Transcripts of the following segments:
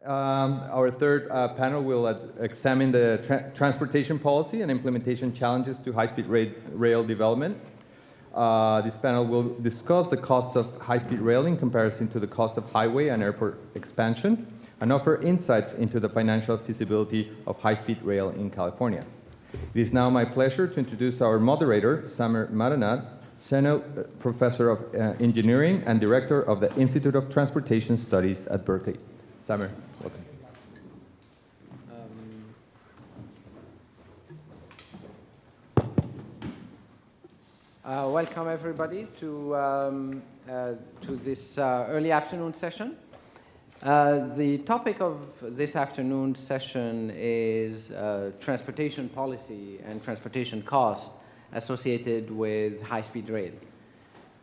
Our third panel will examine the transportation policy and implementation challenges to high-speed rail development. This panel will discuss the cost of high-speed rail in comparison to the cost of highway and airport expansion, and offer insights into the financial feasibility of high-speed rail in California. It is now my pleasure to introduce our moderator, Samer Madanat, Senior Professor of Engineering and Director of the Institute of Transportation Studies at Berkeley. Samer, welcome. Welcome everybody to this early afternoon session. The topic of this afternoon's session is transportation policy and transportation cost associated with high-speed rail.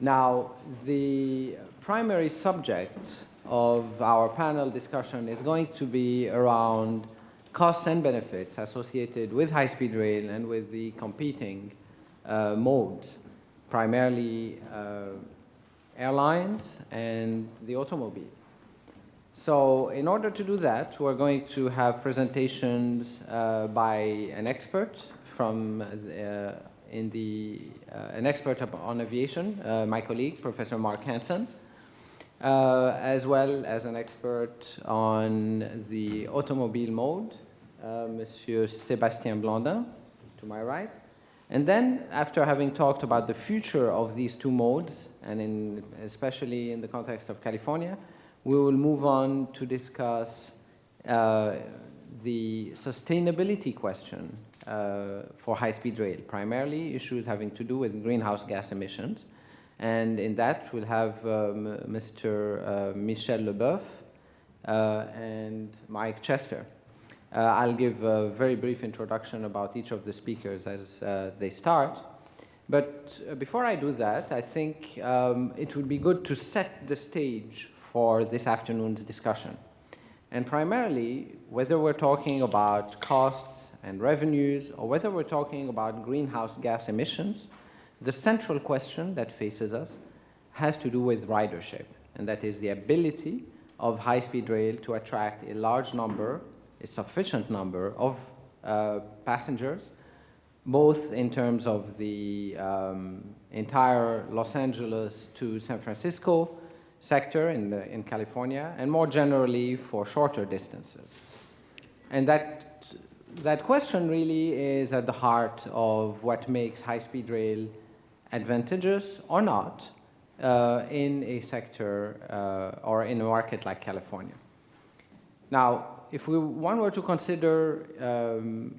Now, the primary subject of our panel discussion is going to be around costs and benefits associated with high-speed rail and with the competing modes, primarily airlines and the automobile. So in order to do that, we're going to have presentations by an expert from an expert on aviation, my colleague, Professor Mark Hanson, as well as an expert on the automobile mode, Monsieur Sébastien Blandin, to my right. And then, after having talked about the future of these two modes, and especially in the context of California, we will move on to discuss the sustainability question for high-speed rail, primarily issues having to do with greenhouse gas emissions. And in that, we'll have Mr. Michel Leboeuf and Mike Chester. I'll give a very brief introduction about each of the speakers as they start. But before I do that, I think it would be good to set the stage for this afternoon's discussion. And primarily, whether we're talking about costs and revenues, or whether we're talking about greenhouse gas emissions, the central question that faces us has to do with ridership, and that is the ability of high-speed rail to attract a large number, a sufficient number of passengers, both in terms of the entire Los Angeles to San Francisco sector in California, and more generally for shorter distances. And that question really is at the heart of what makes high-speed rail advantageous or not in a sector or in a market like California. Now, if one were to consider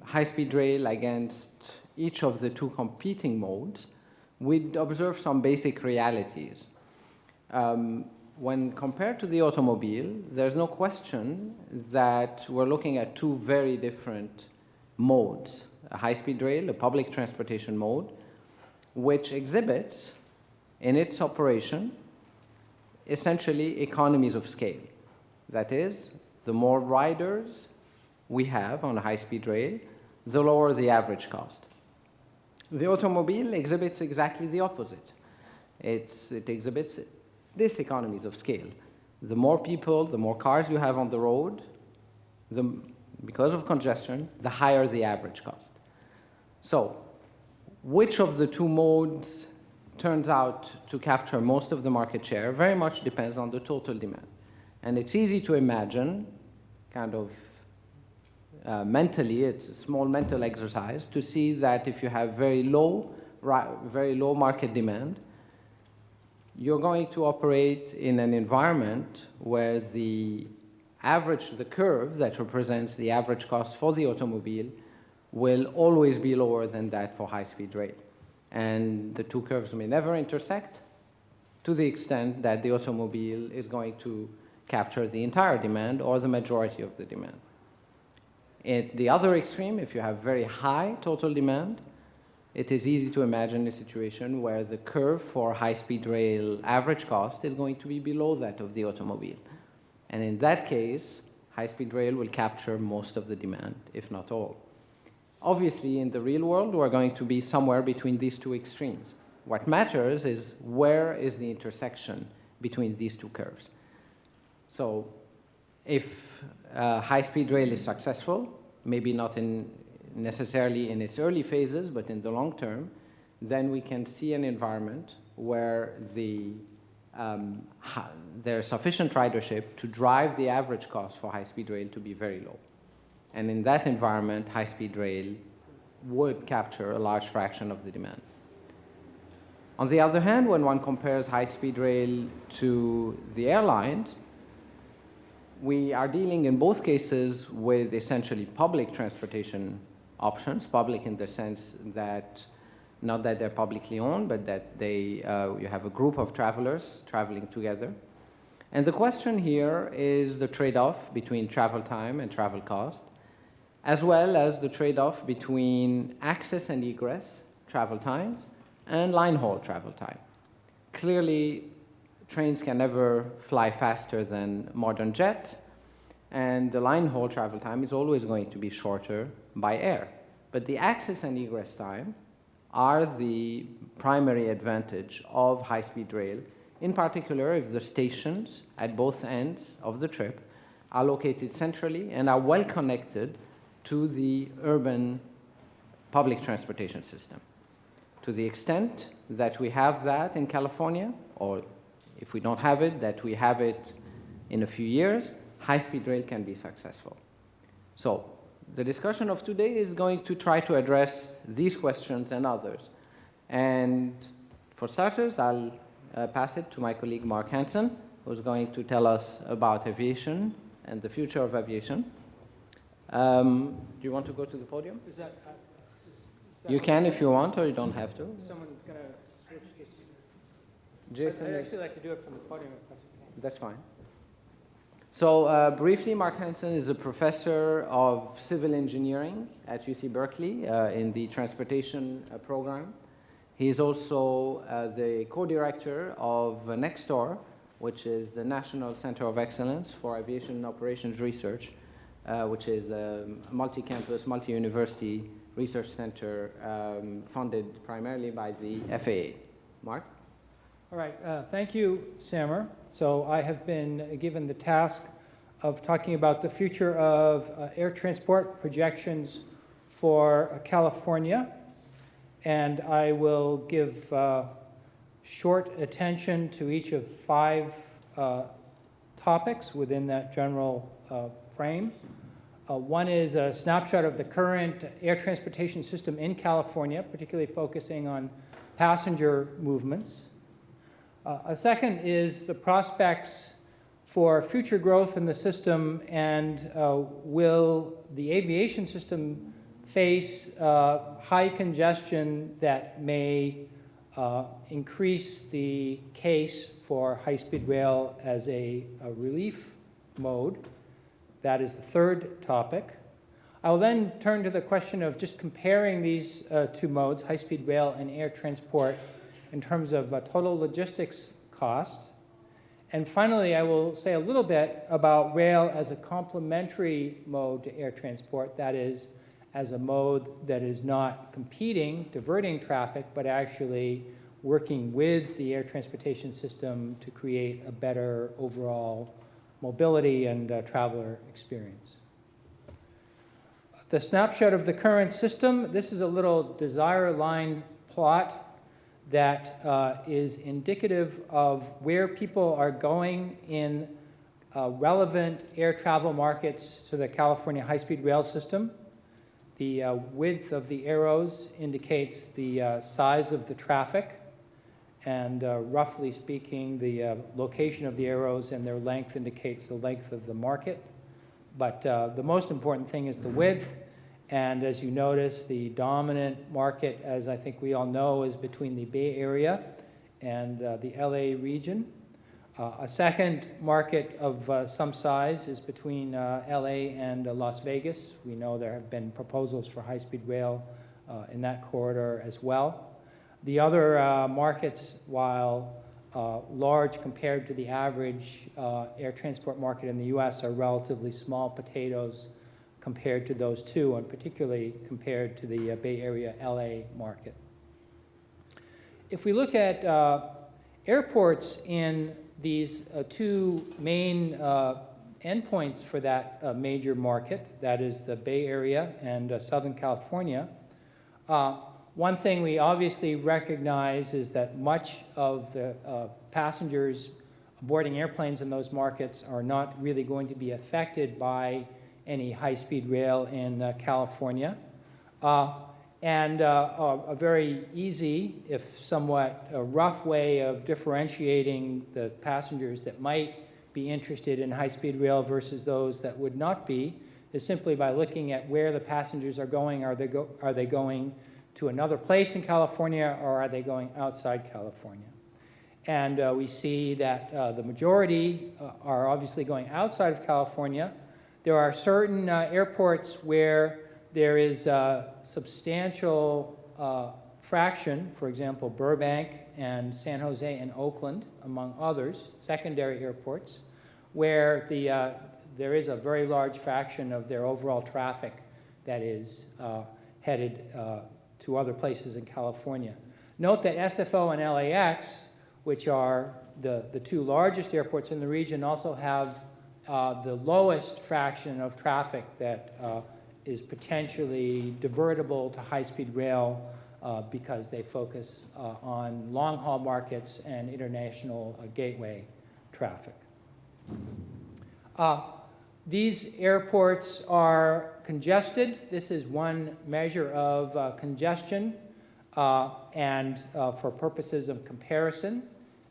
high-speed rail against each of the two competing modes, we'd observe some basic realities. When compared to the automobile, there's no question that we're looking at two very different modes. A high-speed rail, a public transportation mode, which exhibits in its operation essentially economies of scale. That is, the more riders we have on a high-speed rail, the lower the average cost. The automobile exhibits exactly the opposite. It exhibits diseconomies of scale. The more people, the more cars you have on the road, because of congestion, the higher the average cost. So, which of the two modes turns out to capture most of the market share very much depends on the total demand. And it's easy to imagine, kind of mentally, it's a small mental exercise, to see that if you have very low market demand, you're going to operate in an environment where the curve that represents the average cost for the automobile will always be lower than that for high-speed rail. And the two curves may never intersect to the extent that the automobile is going to capture the entire demand or the majority of the demand. At the other extreme, if you have very high total demand, it is easy to imagine a situation where the curve for high-speed rail average cost is going to be below that of the automobile. And in that case, high-speed rail will capture most of the demand, if not all. Obviously, in the real world, we're going to be somewhere between these two extremes. What matters is where is the intersection between these two curves. So if high-speed rail is successful, maybe not necessarily in its early phases, but in the long term, then we can see an environment where there's sufficient ridership to drive the average cost for high-speed rail to be very low. And in that environment, high-speed rail would capture a large fraction of the demand. On the other hand, when one compares high-speed rail to the airlines, we are dealing in both cases with essentially public transportation options, public in the sense that not that they're publicly owned, but that you have a group of travelers traveling together. And the question here is the trade-off between travel time and travel cost, as well as the trade-off between access and egress, travel times, and line haul travel time. Clearly, trains can never fly faster than modern jets, and the line haul travel time is always going to be shorter by air. But the access and egress time are the primary advantage of high-speed rail, in particular if the stations at both ends of the trip are located centrally and are well connected to the urban public transportation system. To the extent that we have that in California, or if we don't have it, that we have it in a few years, high-speed rail can be successful. So the discussion of today is going to try to address these questions and others. And for starters, I'll pass it to my colleague Mark Hanson, who's going to tell us about aviation and the future of aviation. Do you want to go to the podium? Is that You can if you want, or you don't have to. someone's going to switch this? Jason, I'd actually like to do it from the podium if that's okay. that's fine. So briefly, Mark Hanson is a professor of civil engineering at UC Berkeley in the transportation program. He is also the co-director of Nextor, which is the National Center of Excellence for Aviation Operations Research, which is a multi-campus, multi-university research center funded primarily by the FAA. Mark? All right, thank you, Samer. So I have been given the task of talking about the future of air transport projections for California. And I will give short attention to each of 5 topics within that general frame. One is a snapshot of the current air transportation system in California, particularly focusing on passenger movements. A second is the prospects for future growth in the system, and will the aviation system face high congestion that may increase the case for high-speed rail as a relief mode. That is the third topic. I will then turn to the question of just comparing these 2 modes, high-speed rail and air transport, in terms of total logistics cost. And finally, I will say a little bit about rail as a complementary mode to air transport, that is, as a mode that is not competing, diverting traffic, but actually working with the air transportation system to create a better overall mobility and traveler experience. The snapshot of the current system, this is a little desire line plot that is indicative of where people are going in relevant air travel markets to the California high-speed rail system. The width of the arrows indicates the size of the traffic, and roughly speaking, the location of the arrows and their length indicates the length of the market. But the most important thing is the width, and as you notice, the dominant market, as I think we all know, is between the Bay Area and the LA region. A second market of some size is between LA and Las Vegas. We know there have been proposals for high-speed rail in that corridor as well. The other markets, while large compared to the average air transport market in the US, are relatively small potatoes compared to those 2, and particularly compared to the Bay Area LA market. If we look at airports in these 2 main endpoints for that major market, that is the Bay Area and Southern California. One thing we obviously recognize is that much of the passengers boarding airplanes in those markets are not really going to be affected by any high-speed rail in California. And a very easy, if somewhat rough way of differentiating the passengers that might be interested in high-speed rail versus those that would not be is simply by looking at where the passengers are going. Are they going to another place in California, or are they going outside California? And we see that the majority are obviously going outside of California. There are certain airports where there is a substantial fraction, for example, Burbank and San Jose and Oakland, among others, secondary airports, where there is a very large fraction of their overall traffic that is headed to other places in California. Note that SFO and LAX, which are the two largest airports in the region, also have the lowest fraction of traffic that is potentially divertible to high-speed rail because they focus on long-haul markets and international gateway traffic. These airports are congested. This is one measure of congestion, and for purposes of comparison,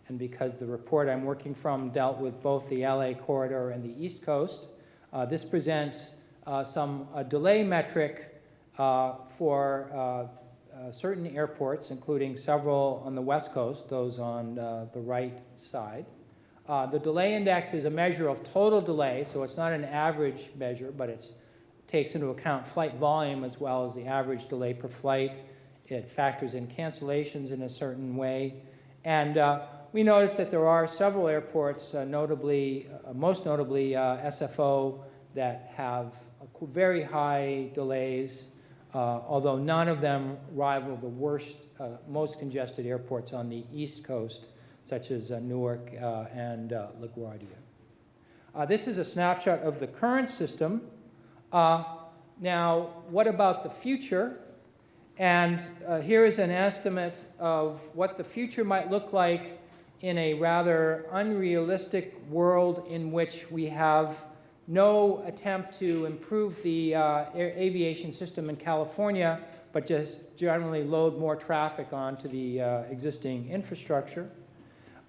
and because the report I'm working from dealt with both the LA corridor and the East Coast, this presents some delay metric for certain airports, including several on the West Coast, those on the right side. The delay index is a measure of total delay, so it's not an average measure, but it takes into account flight volume as well as the average delay per flight. It factors in cancellations in a certain way. And we noticed that there are several airports, most notably SFO, that have very high delays, although none of them rival the worst, most congested airports on the East Coast, such as Newark and LaGuardia. This is a snapshot of the current system. Now, what about the future? And here is an estimate of what the future might look like in a rather unrealistic world in which we have no attempt to improve the aviation system in California, but just generally load more traffic onto the existing infrastructure.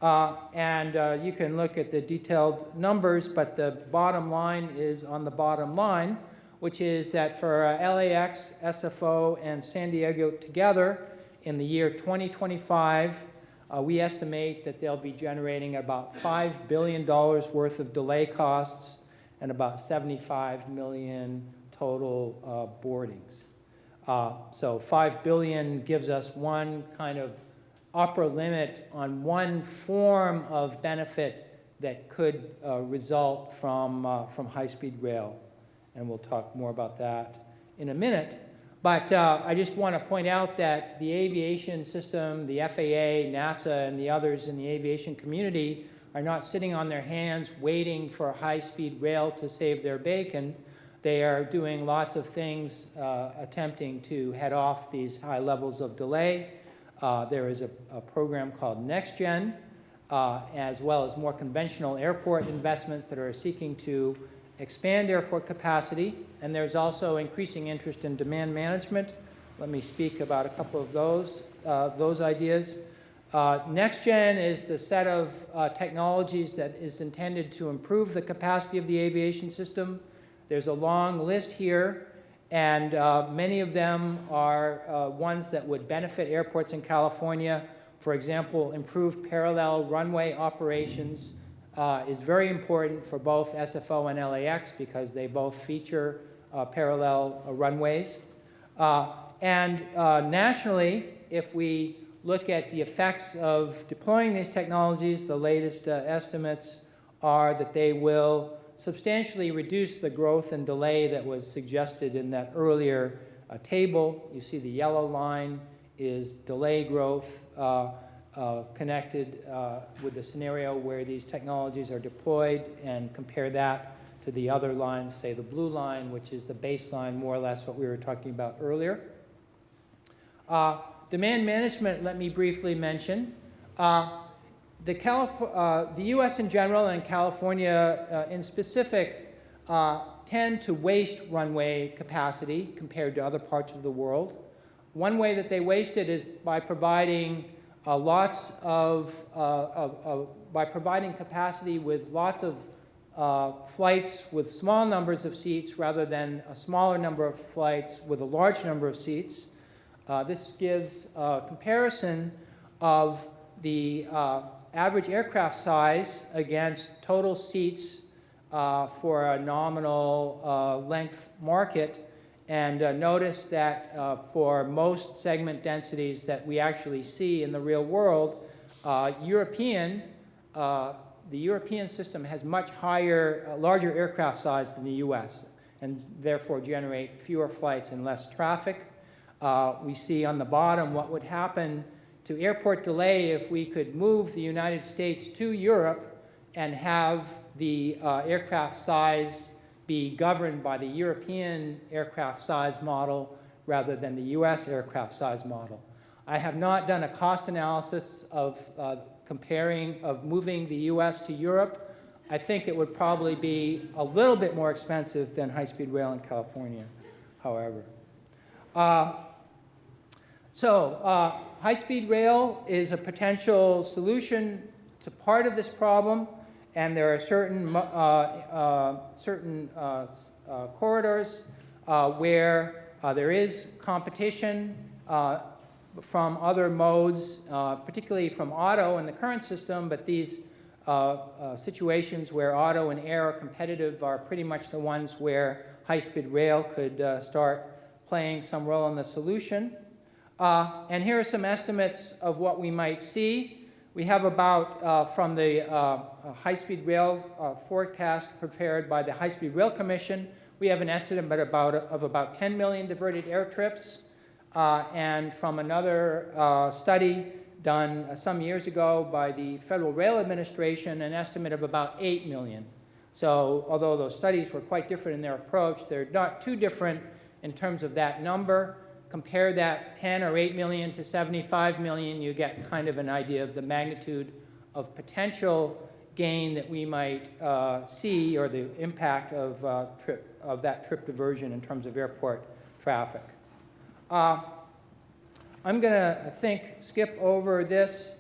And you can look at the detailed numbers, but the bottom line is on the bottom line, which is that for LAX, SFO, and San Diego together, in the year 2025, we estimate that they'll be generating about $5 billion worth of delay costs and about 75 million total boardings. So 5 billion gives us one kind of upper limit on one form of benefit that could result from high-speed rail. And we'll talk more about that in a minute. But I just want to point out that the aviation system, the FAA, NASA, and the others in the aviation community are not sitting on their hands waiting for high-speed rail to save their bacon. They are doing lots of things attempting to head off these high levels of delay. There is a program called NextGen, as well as more conventional airport investments that are seeking to expand airport capacity. And there's also increasing interest in demand management. Let me speak about a couple of those ideas. NextGen is the set of technologies that is intended to improve the capacity of the aviation system. There's a long list here, and many of them are ones that would benefit airports in California. For example, improved parallel runway operations is very important for both SFO and LAX because they both feature parallel runways. And nationally, if we look at the effects of deploying these technologies, the latest estimates are that they will substantially reduce the growth and delay that was suggested in that earlier table. You see the yellow line is delay growth connected with the scenario where these technologies are deployed, and compare that to the other lines, say the blue line, which is the baseline, more or less what we were talking about earlier. Demand management, let me briefly mention. The U.S. in general and California in specific tend to waste runway capacity compared to other parts of the world. One way that they waste it is by providing by providing capacity with lots of flights with small numbers of seats rather than a smaller number of flights with a large number of seats. This gives a comparison of the average aircraft size against total seats for a nominal length market. And notice that for most segment densities that we actually see in the real world, the European system has much higher, larger aircraft size than the US, and therefore generate fewer flights and less traffic. We see on the bottom what would happen to airport delay if we could move the United States to Europe and have the aircraft size be governed by the European aircraft size model rather than the US aircraft size model. I have not done a cost analysis of moving the US to Europe. I think it would probably be a little bit more expensive than high-speed rail in California, however. High-speed rail is a potential solution to part of this problem, and there are certain corridors where there is competition from other modes, particularly from auto in the current system, but these situations where auto and air are competitive are pretty much the ones where high-speed rail could start playing some role in the solution. And here are some estimates of what we might see. We have about, from the high-speed rail forecast prepared by the High-Speed Rail Commission, we have an estimate of about 10 million diverted air trips. And from another study done some years ago by the Federal Rail Administration, an estimate of about 8 million. So although those studies were quite different in their approach, they're not too different in terms of that number. Compare that 10 or 8 million to 75 million, you get kind of an idea of the magnitude of potential gain that we might see, or the impact of that trip diversion in terms of airport traffic. I'm going to, I think, skip over this,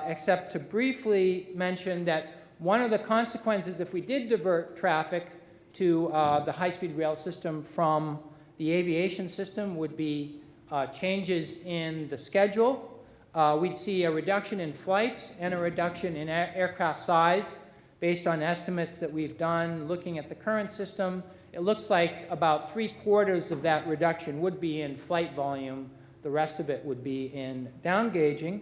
except to briefly mention that one of the consequences if we did divert traffic to the high-speed rail system from the aviation system would be changes in the schedule. We'd see a reduction in flights and a reduction in aircraft size based on estimates that we've done looking at the current system. It looks like about 3/4 of that reduction would be in flight volume. The rest of it would be in down gauging.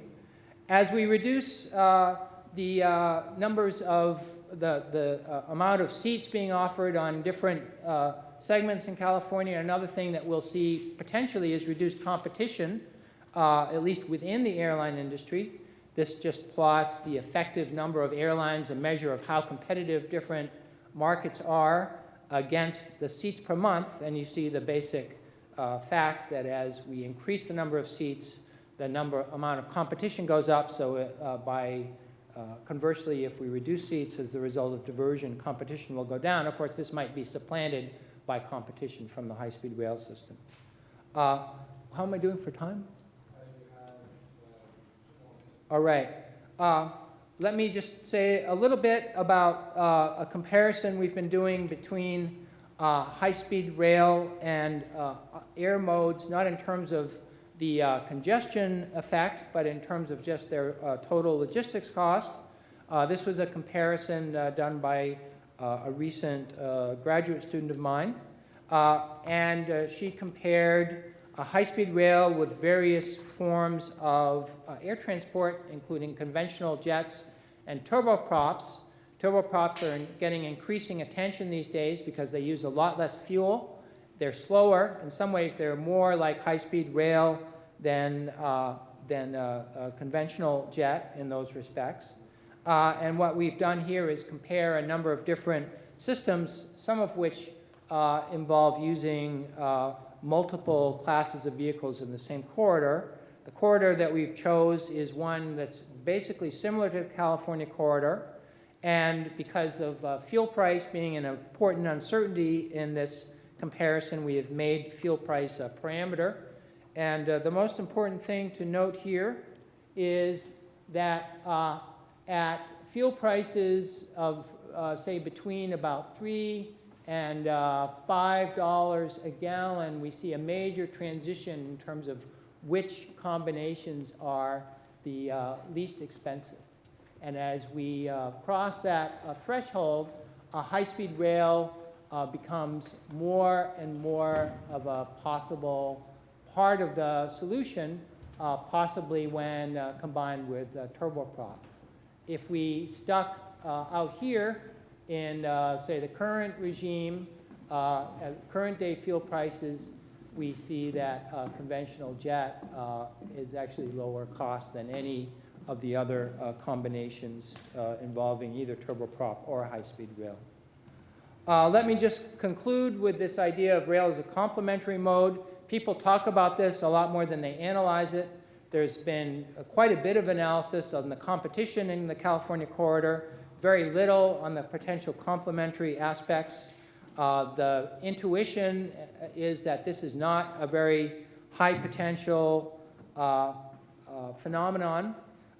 As we reduce the numbers of the amount of seats being offered on different segments in California, another thing that we'll see potentially is reduced competition, at least within the airline industry. This just plots the effective number of airlines, a measure of how competitive different markets are against the seats per month, and you see the basic fact that as we increase the number of seats, the amount of competition goes up, so conversely, if we reduce seats as a result of diversion, competition will go down. Of course, this might be supplanted by competition from the high-speed rail system. How am I doing for time? All right. Let me just say a little bit about a comparison we've been doing between high-speed rail and air modes, not in terms of the congestion effect, but in terms of just their total logistics cost. This was a comparison done by a recent graduate student of mine, and she compared a high-speed rail with various forms of air transport, including conventional jets and turboprops. Turboprops are getting increasing attention these days because they use a lot less fuel. They're slower. In some ways, they're more like high-speed rail than a conventional jet in those respects. And what we've done here is compare a number of different systems, some of which involve using multiple classes of vehicles in the same corridor. The corridor that we've chose is one that's basically similar to the California corridor, and because of fuel price being an important uncertainty in this comparison, we have made fuel price a parameter. And the most important thing to note here is that at fuel prices of, say, between about $3 and $5 a gallon, we see a major transition in terms of which combinations are the least expensive. And as we cross that threshold, high-speed rail becomes more and more of a possible part of the solution, possibly when combined with turboprop. If we stuck out here in, say, the current regime, at current day fuel prices, we see that conventional jet is actually lower cost than any of the other combinations involving either turboprop or high-speed rail. Let me just conclude with this idea of rail as a complementary mode. People talk about this a lot more than they analyze it. There's been quite a bit of analysis on the competition in the California corridor, very little on the potential complementary aspects. The intuition is that this is not a very high potential phenomenon,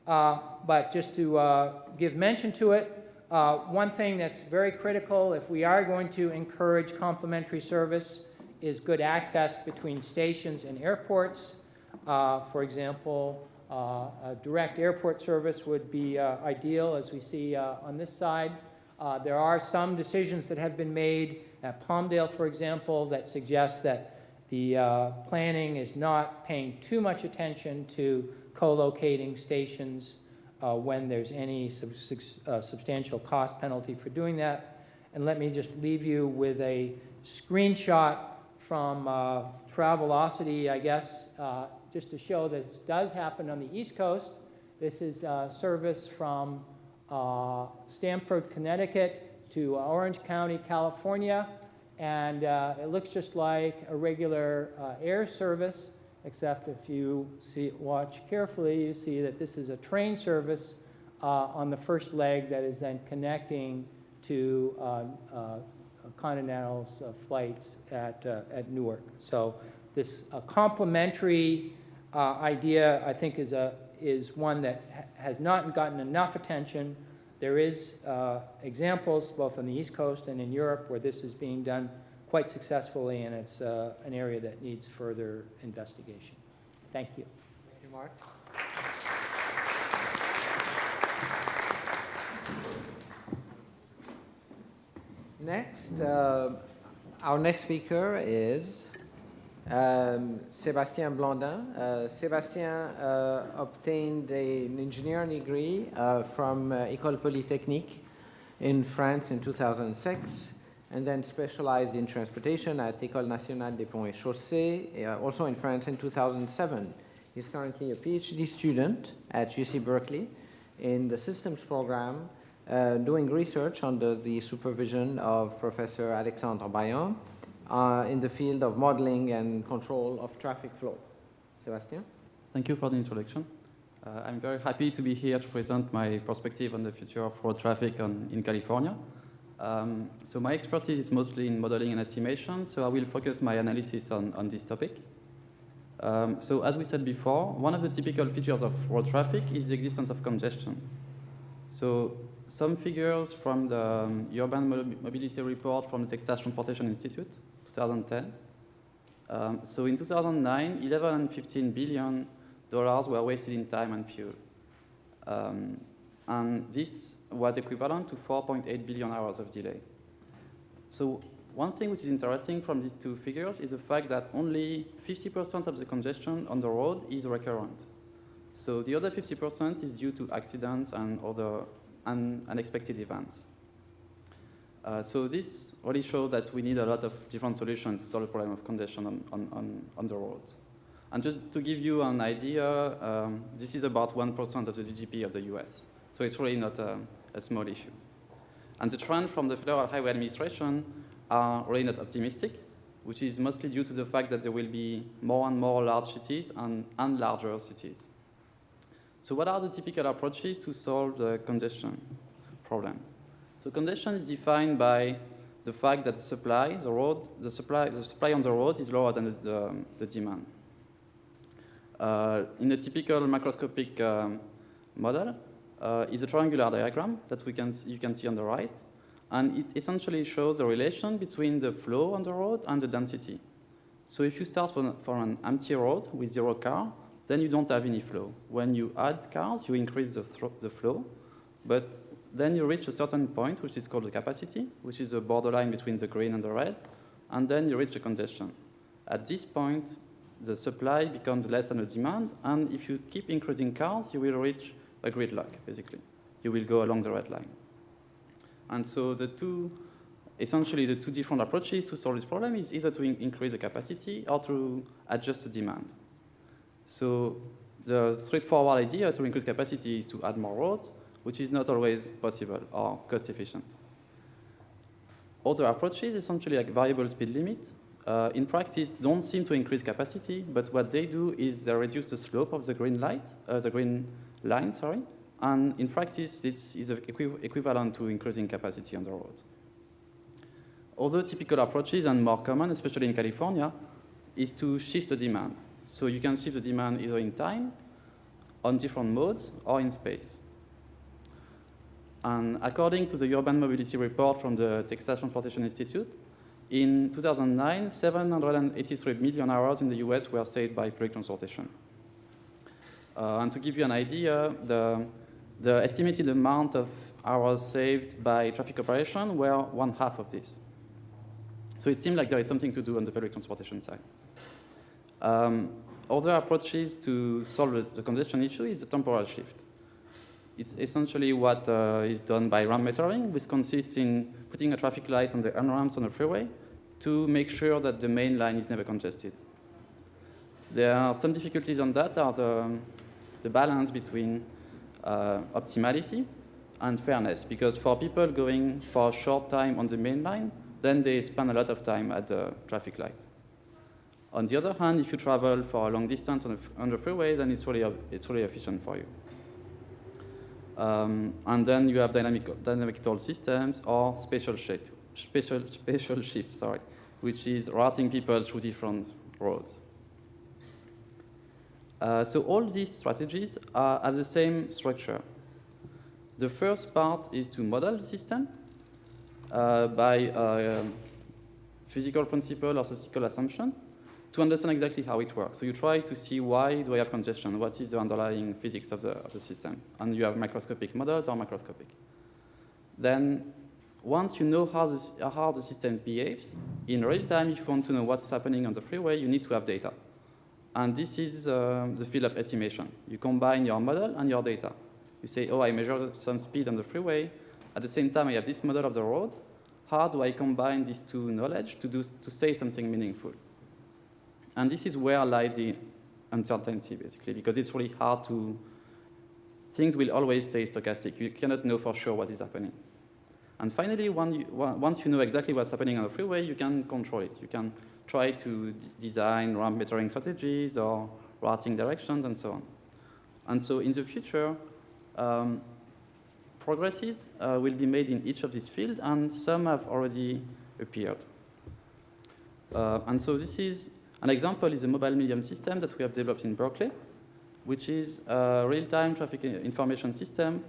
but just to give mention to it, one thing that's very critical if we are going to encourage complementary service is good access between stations and airports. For example, a direct airport service would be ideal, as we see on this side. There are some decisions that have been made at Palmdale, for example, that suggest that the planning is not paying too much attention to co-locating stations when there's any substantial cost penalty for doing that. And let me just leave you with a screenshot from Travelocity, I guess, just to show this does happen on the East Coast. This is service from Stamford, Connecticut to Orange County, California, and it looks just like a regular air service, except if you watch carefully, you see that this is a train service on the first leg that is then connecting to Continental's flights at Newark. So this complementary idea, I think, is one that has not gotten enough attention. There is examples both on the East Coast and in Europe where this is being done quite successfully, and it's an area that needs further investigation. Thank you. Thank you, Mark. Next, our next speaker is Sébastien Blandin. Sébastien obtained an engineering degree from École Polytechnique in France in 2006, and then specialized in transportation at École Nationale des Ponts et Chaussées, also in France in 2007. He's currently a PhD student at UC Berkeley in the systems program, doing research under the supervision of Professor Alexandre Bayon in the field of modeling and control of traffic flow. Sébastien? Thank you for the introduction. I'm very happy to be here to present my perspective on the future of road traffic in California. So my expertise is mostly in modeling and estimation, so I will focus my analysis on this topic. So as we said before, one of the typical features of road traffic is the existence of congestion. So some figures from the Urban Mobility Report from the Texas Transportation Institute, 2010. So in 2009, 11 and $15 billion were wasted in time and fuel. And this was equivalent to 4.8 billion hours of delay. So one thing which is interesting from these two figures is the fact that only 50% of the congestion on the road is recurrent. So the other 50% is due to accidents and other unexpected events. So this really shows that we need a lot of different solutions to solve the problem of congestion on the roads. And just to give you an idea, this is about 1% of the GDP of the US. So it's really not a small issue. And the trend from the Federal Highway Administration are really not optimistic, which is mostly due to the fact that there will be more and more large cities and larger cities. So what are the typical approaches to solve the congestion problem? So congestion is defined by the fact that the supply on the road is lower than the demand. In a typical macroscopic model is a triangular diagram that you can see on the right, and it essentially shows the relation between the flow on the road and the density. So if you start for an empty road with 0 car, then you don't have any flow. When you add cars, you increase the flow, but then you reach a certain point, which is called the capacity, which is the borderline between the green and the red, and then you reach the congestion. At this point, the supply becomes less than the demand, and if you keep increasing cars, you will reach a gridlock, basically. You will go along the red line. And so essentially the two different approaches to solve this problem is either to increase the capacity or to adjust the demand. So the straightforward idea to increase capacity is to add more roads, which is not always possible or cost efficient. Other approaches, essentially like variable speed limit, in practice don't seem to increase capacity, but what they do is they reduce the slope of the green line, and in practice this is equivalent to increasing capacity on the road. Other typical approaches and more common, especially in California, is to shift the demand. So you can shift the demand either in time, on different modes, or in space. And according to the Urban Mobility Report from the Texas Transportation Institute, in 2009, 783 million hours in the US were saved by public transportation. And to give you an idea, the estimated amount of hours saved by traffic operation were 1/2 of this. So it seemed like there is something to do on the public transportation side. Other approaches to solve the congestion issue is the temporal shift. It's essentially what is done by ramp metering, which consists in putting a traffic light on the on-ramps on the freeway to make sure that the main line is never congested. There are some difficulties on that, are the balance between optimality and fairness, because for people going for a short time on the main line, then they spend a lot of time at the traffic light. On the other hand, if you travel for a long distance on the freeway, then it's really efficient for you. And then you have dynamic toll systems or spatial shift, which is routing people through different roads. So all these strategies have the same structure. The first part is to model the system by physical principle or statistical assumption to understand exactly how it works. So you try to see, why do I have congestion? What is the underlying physics of the system? And you have microscopic models or macroscopic. Then once you know how the system behaves, in real time, if you want to know what's happening on the freeway, you need to have data. And this is the field of estimation. You combine your model and your data. You say, oh, I measured some speed on the freeway. At the same time, I have this model of the road. How do I combine these two knowledge to say something meaningful? And this is where lies the uncertainty, basically, because it's really hard to... Things will always stay stochastic. You cannot know for sure what is happening. And finally, once you know exactly what's happening on the freeway, you can control it. You can try to design ramp metering strategies or routing directions and so on. And so in the future, progresses will be made in each of these fields, and some have already appeared. And so this is an example is a mobile medium system that we have developed in Berkeley, which is a real-time traffic information system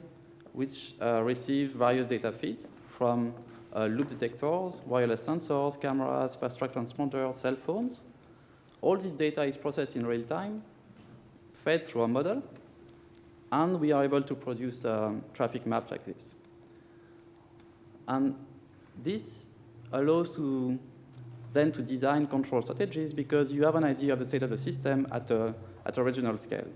which receives various data feeds from loop detectors, wireless sensors, cameras, fast-track transponders, cell phones. All this data is processed in real time, fed through a model, and we are able to produce a traffic map like this. And this allows then to design control strategies, because you have an idea of the state of the system at a regional scale.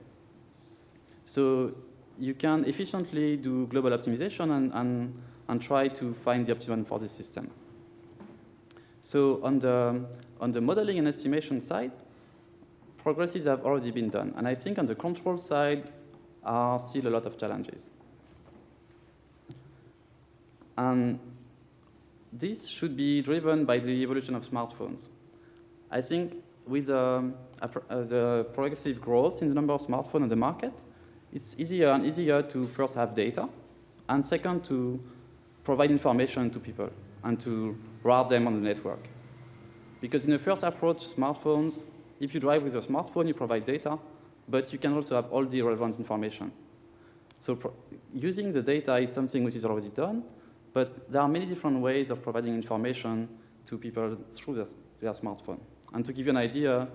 So you can efficiently do global optimization and try to find the optimum for the system. So on the modeling and estimation side, progresses have already been done. And I think on the control side are still a lot of challenges. And this should be driven by the evolution of smartphones. I think with the progressive growth in the number of smartphones on the market, it's easier and easier to first have data, and second, to provide information to people and to route them on the network. Because in the first approach, smartphones, if you drive with a smartphone, you provide data, but you can also have all the relevant information. So using the data is something which is already done, but there are many different ways of providing information to people through their smartphone. And to give you an idea,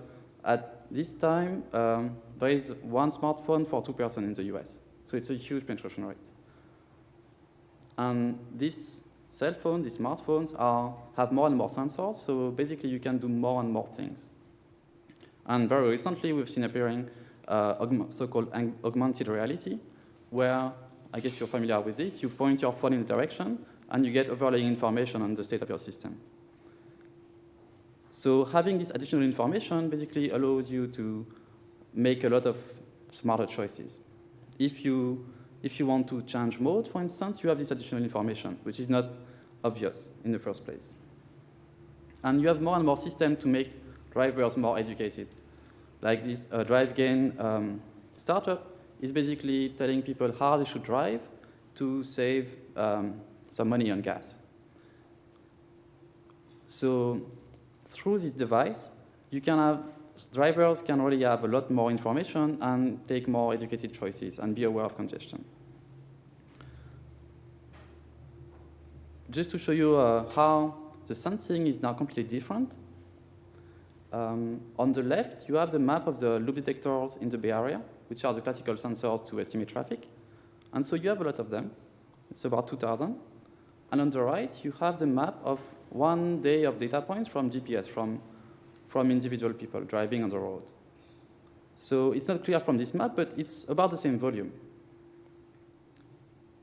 at this time, there is one smartphone for 2 persons in the US. So it's a huge penetration rate. And these cell phones, these smartphones, have more and more sensors, so basically you can do more and more things. And very recently, we've seen appearing so-called augmented reality, where, I guess you're familiar with this, you point your phone in a direction, and you get overlaying information on the state of your system. So having this additional information basically allows you to make a lot of smarter choices. If you want to change mode, for instance, you have this additional information, which is not obvious in the first place. And you have more and more systems to make drivers more educated. Like this DriveGain startup is basically telling people how they should drive to save some money on gas. So through this device, drivers can really have a lot more information and take more educated choices and be aware of congestion. Just to show you how the sensing is now completely different, on the left, you have the map of the loop detectors in the Bay Area, which are the classical sensors to estimate traffic. And so you have a lot of them. It's about 2,000. And on the right, you have the map of 1 day of data points from GPS, from individual people driving on the road. So it's not clear from this map, but it's about the same volume.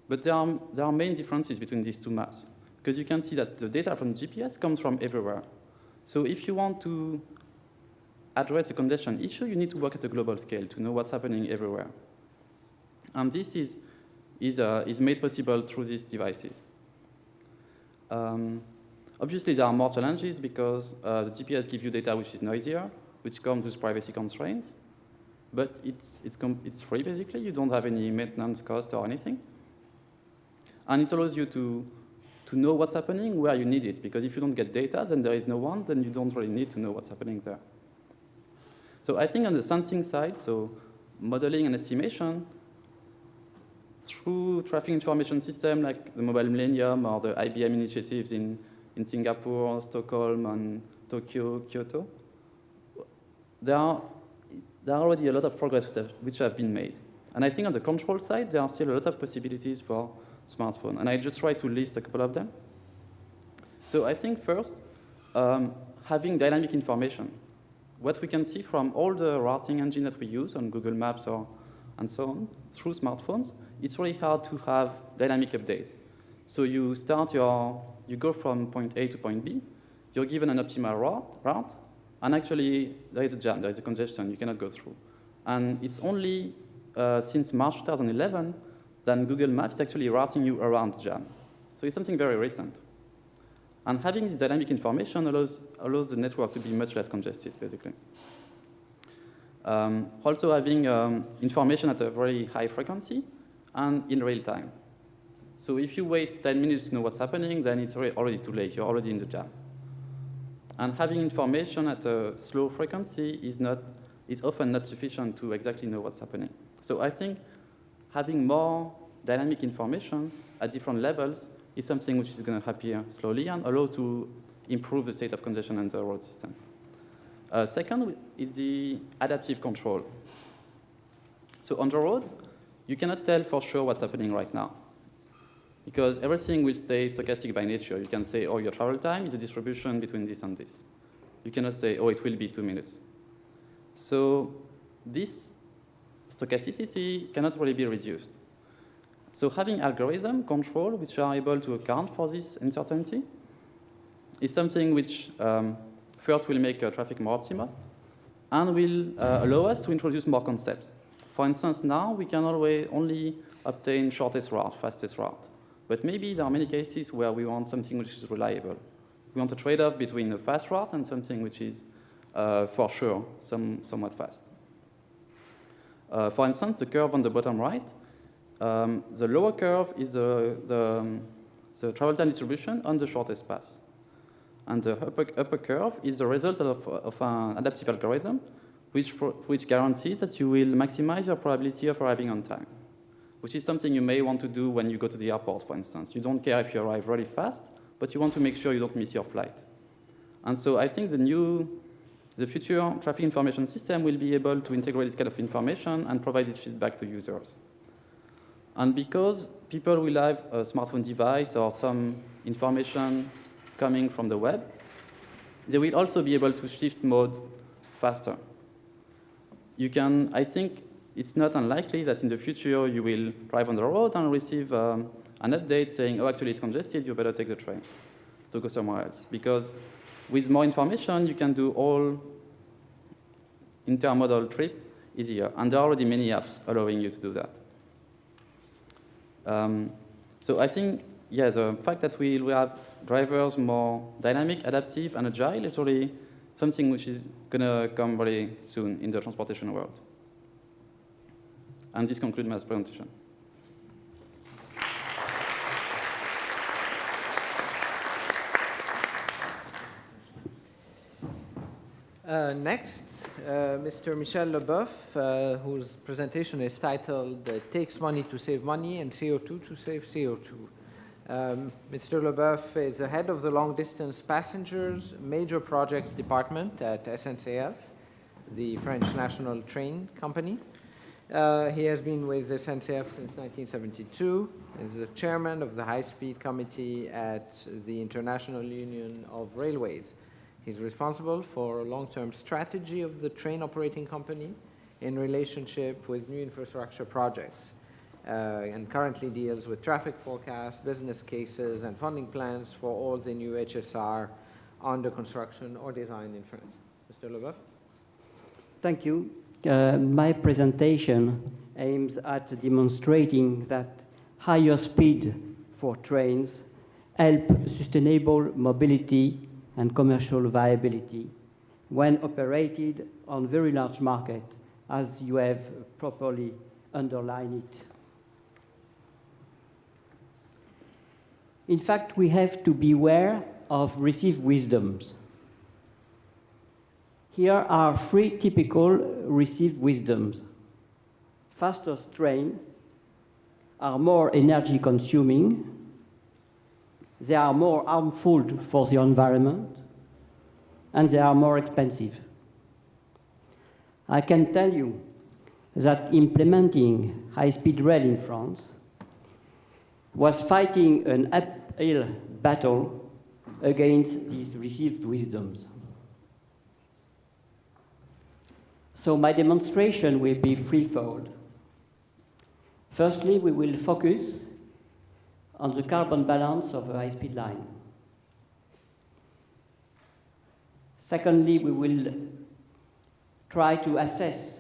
But there are main differences between these two maps, because you can see that the data from GPS comes from everywhere. So if you want to address the congestion issue, you need to work at a global scale to know what's happening everywhere. And this is made possible through these devices. Obviously, there are more challenges because the GPS gives you data which is noisier, which comes with privacy constraints. But it's free, basically. You don't have any maintenance cost or anything. And it allows you to know what's happening where you need it, because if you don't get data, then there is no one, then you don't really need to know what's happening there. So I think on the sensing side, so modeling and estimation, through traffic information system like the Mobile Millennium or the IBM initiatives in Singapore, Stockholm, and Tokyo, Kyoto, there are already a lot of progress which have been made. And I think on the control side, there are still a lot of possibilities for smartphone. And I just try to list a couple of them. So I think first, having dynamic information. What we can see from all the routing engine that we use on Google Maps and so on, through smartphones, it's really hard to have dynamic updates. So you go from point A to point B, you're given an optimal route, and actually there is a jam, there is a congestion, you cannot go through. And it's only since March 2011 that Google Maps is actually routing you around the jam. So it's something very recent. And having this dynamic information allows the network to be much less congested, basically. Also having information at a very high frequency and in real time. So if you wait 10 minutes to know what's happening, then it's already too late. You're already in the jam. And having information at a slow frequency is often not sufficient to exactly know what's happening. So I think having more dynamic information at different levels is something which is going to appear slowly and allow to improve the state of congestion in the road system. Second is the adaptive control. So on the road, you cannot tell for sure what's happening right now, because everything will stay stochastic by nature. You can say, oh, your travel time is a distribution between this and this. You cannot say, oh, it will be 2 minutes. So this stochasticity cannot really be reduced. So having algorithm control which are able to account for this uncertainty is something which first will make traffic more optimal and will allow us to introduce more concepts. For instance, now we can always only obtain shortest route, fastest route. But maybe there are many cases where we want something which is reliable. We want a trade-off between a fast route and something which is, for sure, somewhat fast. For instance, the curve on the bottom right, the lower curve is the travel time distribution on the shortest path. And the upper curve is the result of an adaptive algorithm which guarantees that you will maximize your probability of arriving on time, which is something you may want to do when you go to the airport, for instance. You don't care if you arrive really fast, but you want to make sure you don't miss your flight. And so I think the future traffic information system will be able to integrate this kind of information and provide this feedback to users. And because people will have a smartphone device or some information coming from the web, they will also be able to shift mode faster. I think it's not unlikely that in the future you will drive on the road and receive an update saying, oh, actually it's congested, you better take the train to go somewhere else. Because with more information, you can do all intermodal trip easier. And there are already many apps allowing you to do that. So I think, yeah, the fact that we will have drivers more dynamic, adaptive, and agile is really something which is going to come very soon in the transportation world. And this concludes my presentation. Next, Mr. Michel Leboeuf, whose presentation is titled "It Takes Money to Save Money and CO2 to Save CO2." Mr. Leboeuf is the head of the long-distance passengers major projects department at SNCF, the French national train company. He has been with SNCF since 1972, is the chairman of the high-speed committee at the International Union of Railways. He's responsible for long-term strategy of the train operating company in relationship with new infrastructure projects, and currently deals with traffic forecasts, business cases, and funding plans for all the new HSR under construction or design in France. Mr. Leboeuf? Thank you. My presentation aims at demonstrating that higher speed for trains help sustainable mobility and commercial viability when operated on very large market, as you have properly underlined it. In fact, we have to beware of received wisdoms. Here are 3 typical received wisdoms. Faster trains are more energy consuming, they are more harmful for the environment, and they are more expensive. I can tell you that implementing high-speed rail in France was fighting an uphill battle against these received wisdoms. So my demonstration will be threefold. Firstly, we will focus on the carbon balance of a high-speed line. Secondly, we will try to assess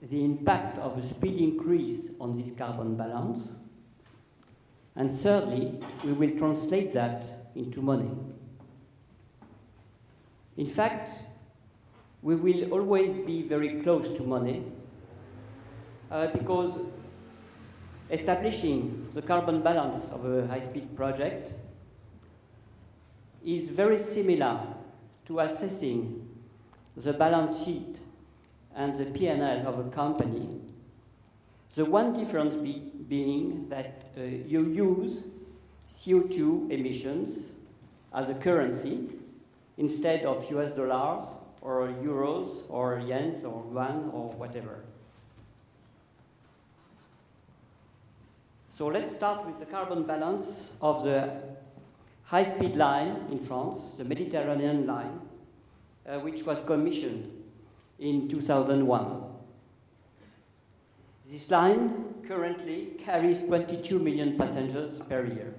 the impact of a speed increase on this carbon balance. And thirdly, we will translate that into money. In fact, we will always be very close to money because establishing the carbon balance of a high-speed project is very similar to assessing the balance sheet and the P&L of a company. The one difference being that you use CO2 emissions as a currency instead of US dollars or euros or yens or yuan or whatever. So let's start with the carbon balance of the high-speed line in France, the Mediterranean line, which was commissioned in 2001. This line currently carries 22 million passengers per year.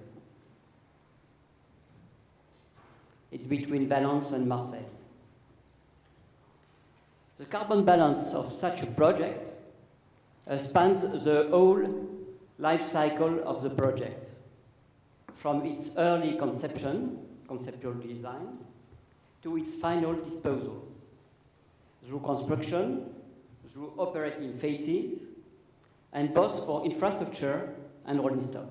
It's between Valence and Marseille. The carbon balance of such a project spans the whole life cycle of the project. from its early conceptual design, to its final disposal, through construction, through operating phases, and both for infrastructure and rolling stock.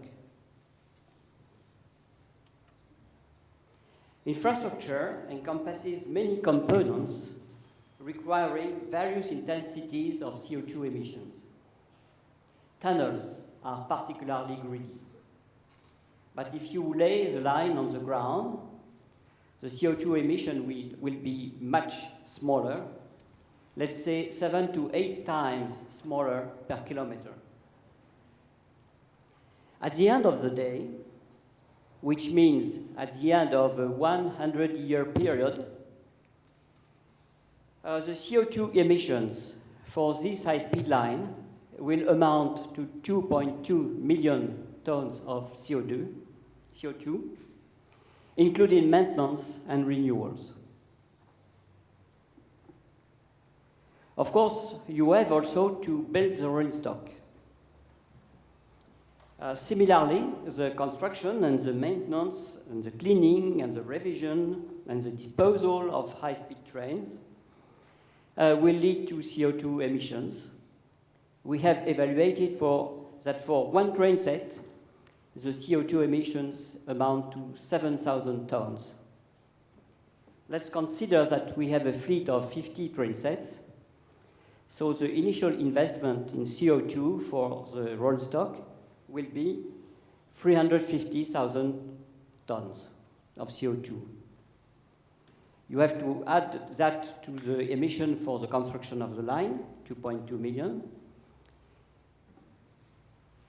Infrastructure encompasses many components requiring various intensities of CO2 emissions. Tunnels are particularly greedy. But if you lay the line on the ground, the CO2 emission will be much smaller, let's say 7 to 8 times smaller per kilometer. At the end of the day, which means at the end of a 100-year period, the CO2 emissions for this high-speed line will amount to 2.2 million tons of CO2, including maintenance and renewals. Of course, you have also to build the rolling stock. Similarly, the construction and the maintenance and the cleaning and the revision and the disposal of high-speed trains will lead to CO2 emissions. We have evaluated that for one train set, the CO2 emissions amount to 7,000 tons. Let's consider that we have a fleet of 50 train sets. So the initial investment in CO2 for the roll stock will be 350,000 tons of CO2. You have to add that to the emission for the construction of the line, 2.2 million.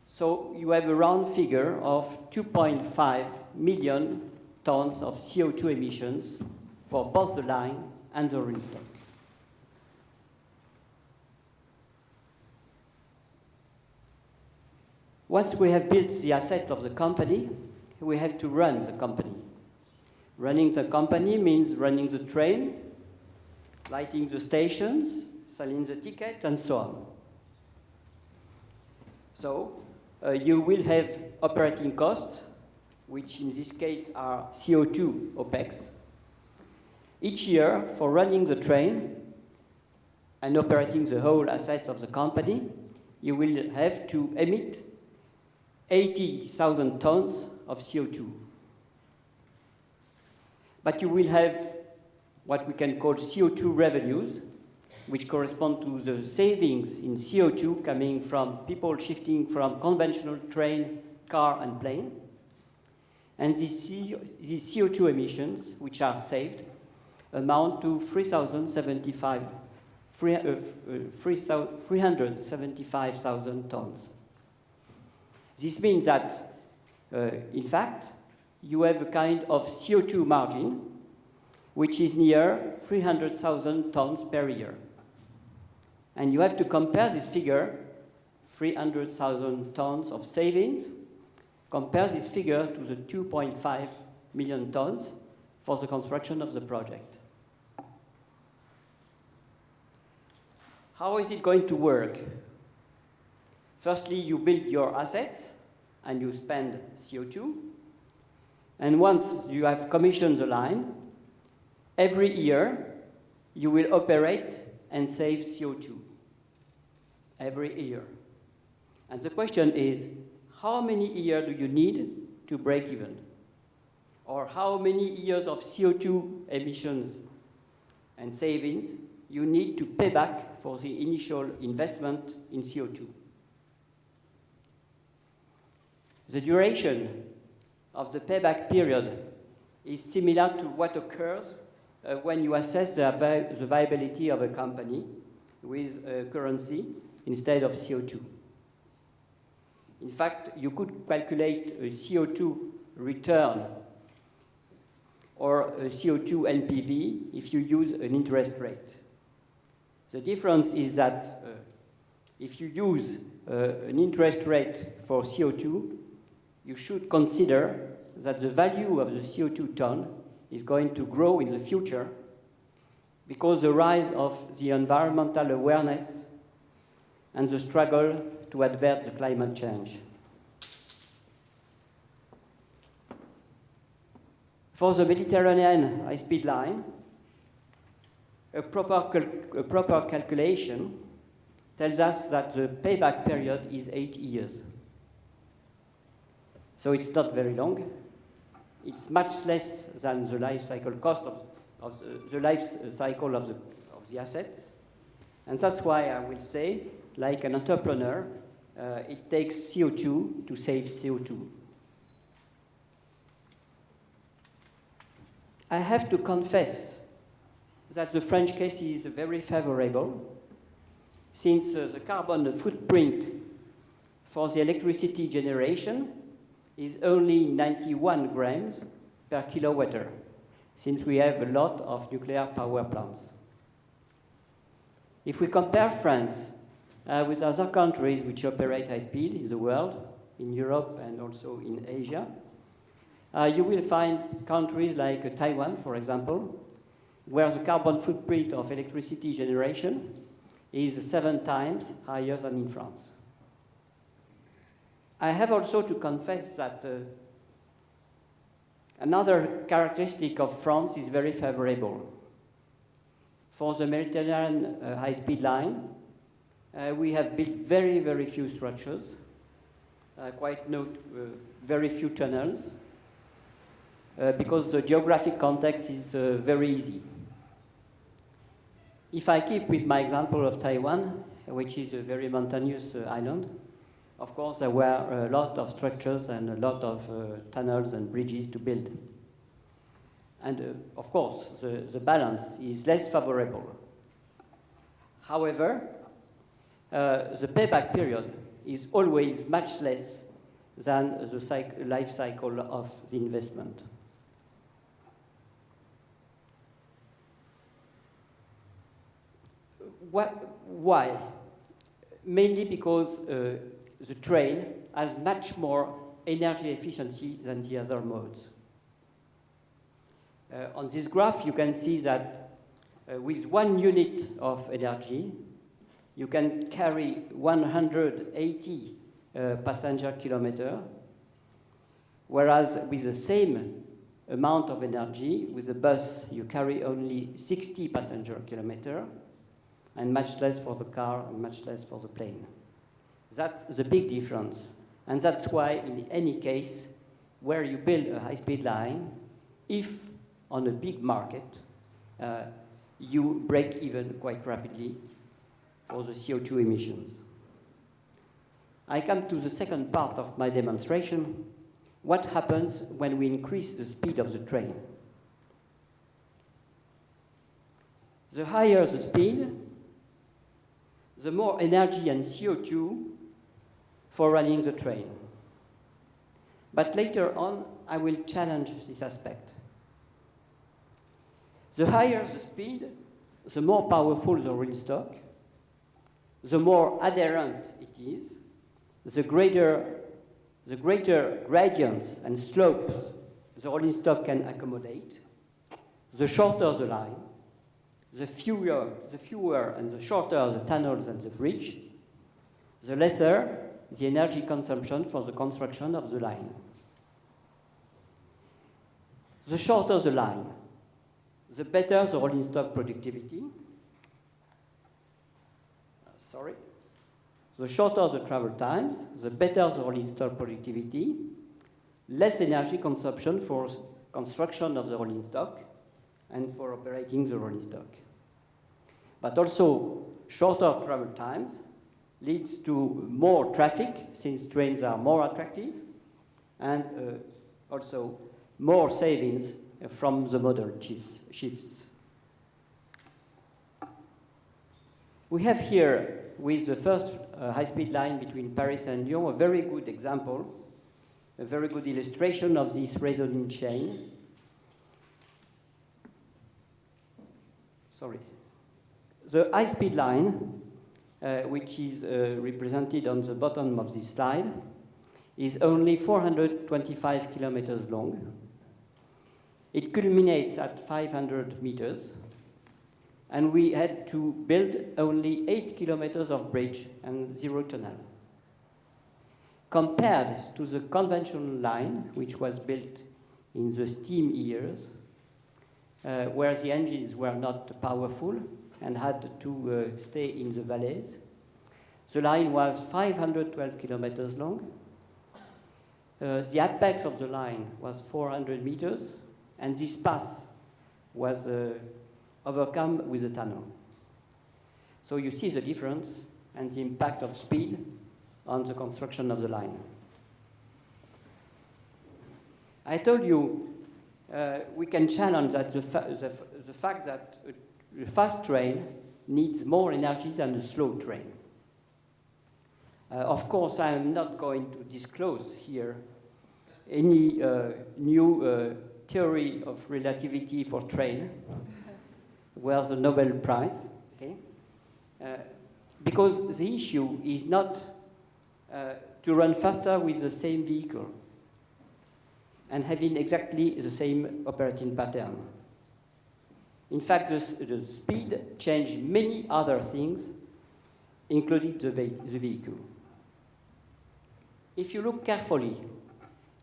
So you have a round figure of 2.5 million tons of CO2 emissions for both the line and the rolling stock. Once we have built the asset of the company, we have to run the company. Running the company means running the train, lighting the stations, selling the ticket, and so on. So you will have operating costs, which in this case are CO2 OPEX. Each year, for running the train and operating the whole assets of the company, you will have to emit 80,000 tons of CO2. But you will have what we can call CO2 revenues, which correspond to the savings in CO2 coming from people shifting from conventional train, car, and plane. And these CO2 emissions, which are saved, amount to 375,000 tons. This means that, in fact, you have a kind of CO2 margin, which is near 300,000 tons per year. And you have to compare this figure, 300,000 tons of savings, compare this figure to the 2.5 million tons for the construction of the project. How is it going to work? Firstly, you build your assets and you spend CO2. And once you have commissioned the line, every year you will operate and save CO2. Every year. And the question is, how many years do you need to break even? Or how many years of CO2 emissions and savings you need to pay back for the initial investment in CO2? The duration of the payback period is similar to what occurs when you assess the viability of a company with a currency instead of CO2. In fact, you could calculate a CO2 return or a CO2 NPV if you use an interest rate. The difference is that if you use an interest rate for CO2, you should consider that the value of the CO2 ton is going to grow in the future because the rise of the environmental awareness and the struggle to avert the climate change. For the Mediterranean high-speed line, a proper calculation tells us that the payback period is 8 years. So it's not very long. It's much less than the life cycle cost of the life cycle of the assets. And that's why I will say, like an entrepreneur, it takes CO2 to save CO2. I have to confess that the French case is very favorable, since the carbon footprint for the electricity generation is only 91 grams per kilowatt-hour, since we have a lot of nuclear power plants. If we compare France with other countries which operate high speed in the world, in Europe and also in Asia, you will find countries like Taiwan, for example, where the carbon footprint of electricity generation is 7 times higher than in France. I have also to confess that another characteristic of France is very favorable. For the Mediterranean high-speed line, we have built very, very few structures, very few tunnels, because the geographic context is very easy. If I keep with my example of Taiwan, which is a very mountainous island, of course there were a lot of structures and a lot of tunnels and bridges to build. And of course, the balance is less favorable. However, the payback period is always much less than the life cycle of the investment. Why? Mainly because the train has much more energy efficiency than the other modes. On this graph, you can see that with 1 unit of energy, you can carry 180 passenger kilometers, whereas with the same amount of energy, with the bus, you carry only 60 passenger kilometers, and much less for the car and much less for the plane. That's the big difference. And that's why, in any case, where you build a high-speed line, if on a big market, you break even quite rapidly for the CO2 emissions. I come to the second part of my demonstration. What happens when we increase the speed of the train? The higher the speed, the more energy and CO2 for running the train. But later on, I will challenge this aspect. The higher the speed, the more powerful the rolling stock, the more adherent it is, the greater gradients and slopes the rolling stock can accommodate, the shorter the line, the fewer and the shorter the tunnels and the bridge, the lesser the energy consumption for the construction of the line. The shorter the line, the better the rolling stock productivity. The shorter the travel times, the better the rolling stock productivity, less energy consumption for construction of the rolling stock and for operating the rolling stock. But also, shorter travel times leads to more traffic, since trains are more attractive, and also more savings from the modal shifts. We have here, with the first high-speed line between Paris and Lyon, a very good example, a very good illustration of this resonant chain. The high-speed line, which is represented on the bottom of this slide, is only 425 kilometers long. It culminates at 500 meters, and we had to build only 8 kilometers of bridge and 0 tunnel. Compared to the conventional line, which was built in the steam years, where the engines were not powerful and had to stay in the valleys. The line was 512 kilometers long. The apex of the line was 400 meters, and this pass was overcome with a tunnel. So you see the difference and the impact of speed on the construction of the line. I told you we can challenge that the fact that a fast train needs more energy than a slow train. Of course, I am not going to disclose here any new theory of relativity for train, worth the Nobel Prize, okay? Because the issue is not to run faster with the same vehicle and having exactly the same operating pattern. In fact, the speed changed many other things, including the vehicle. If you look carefully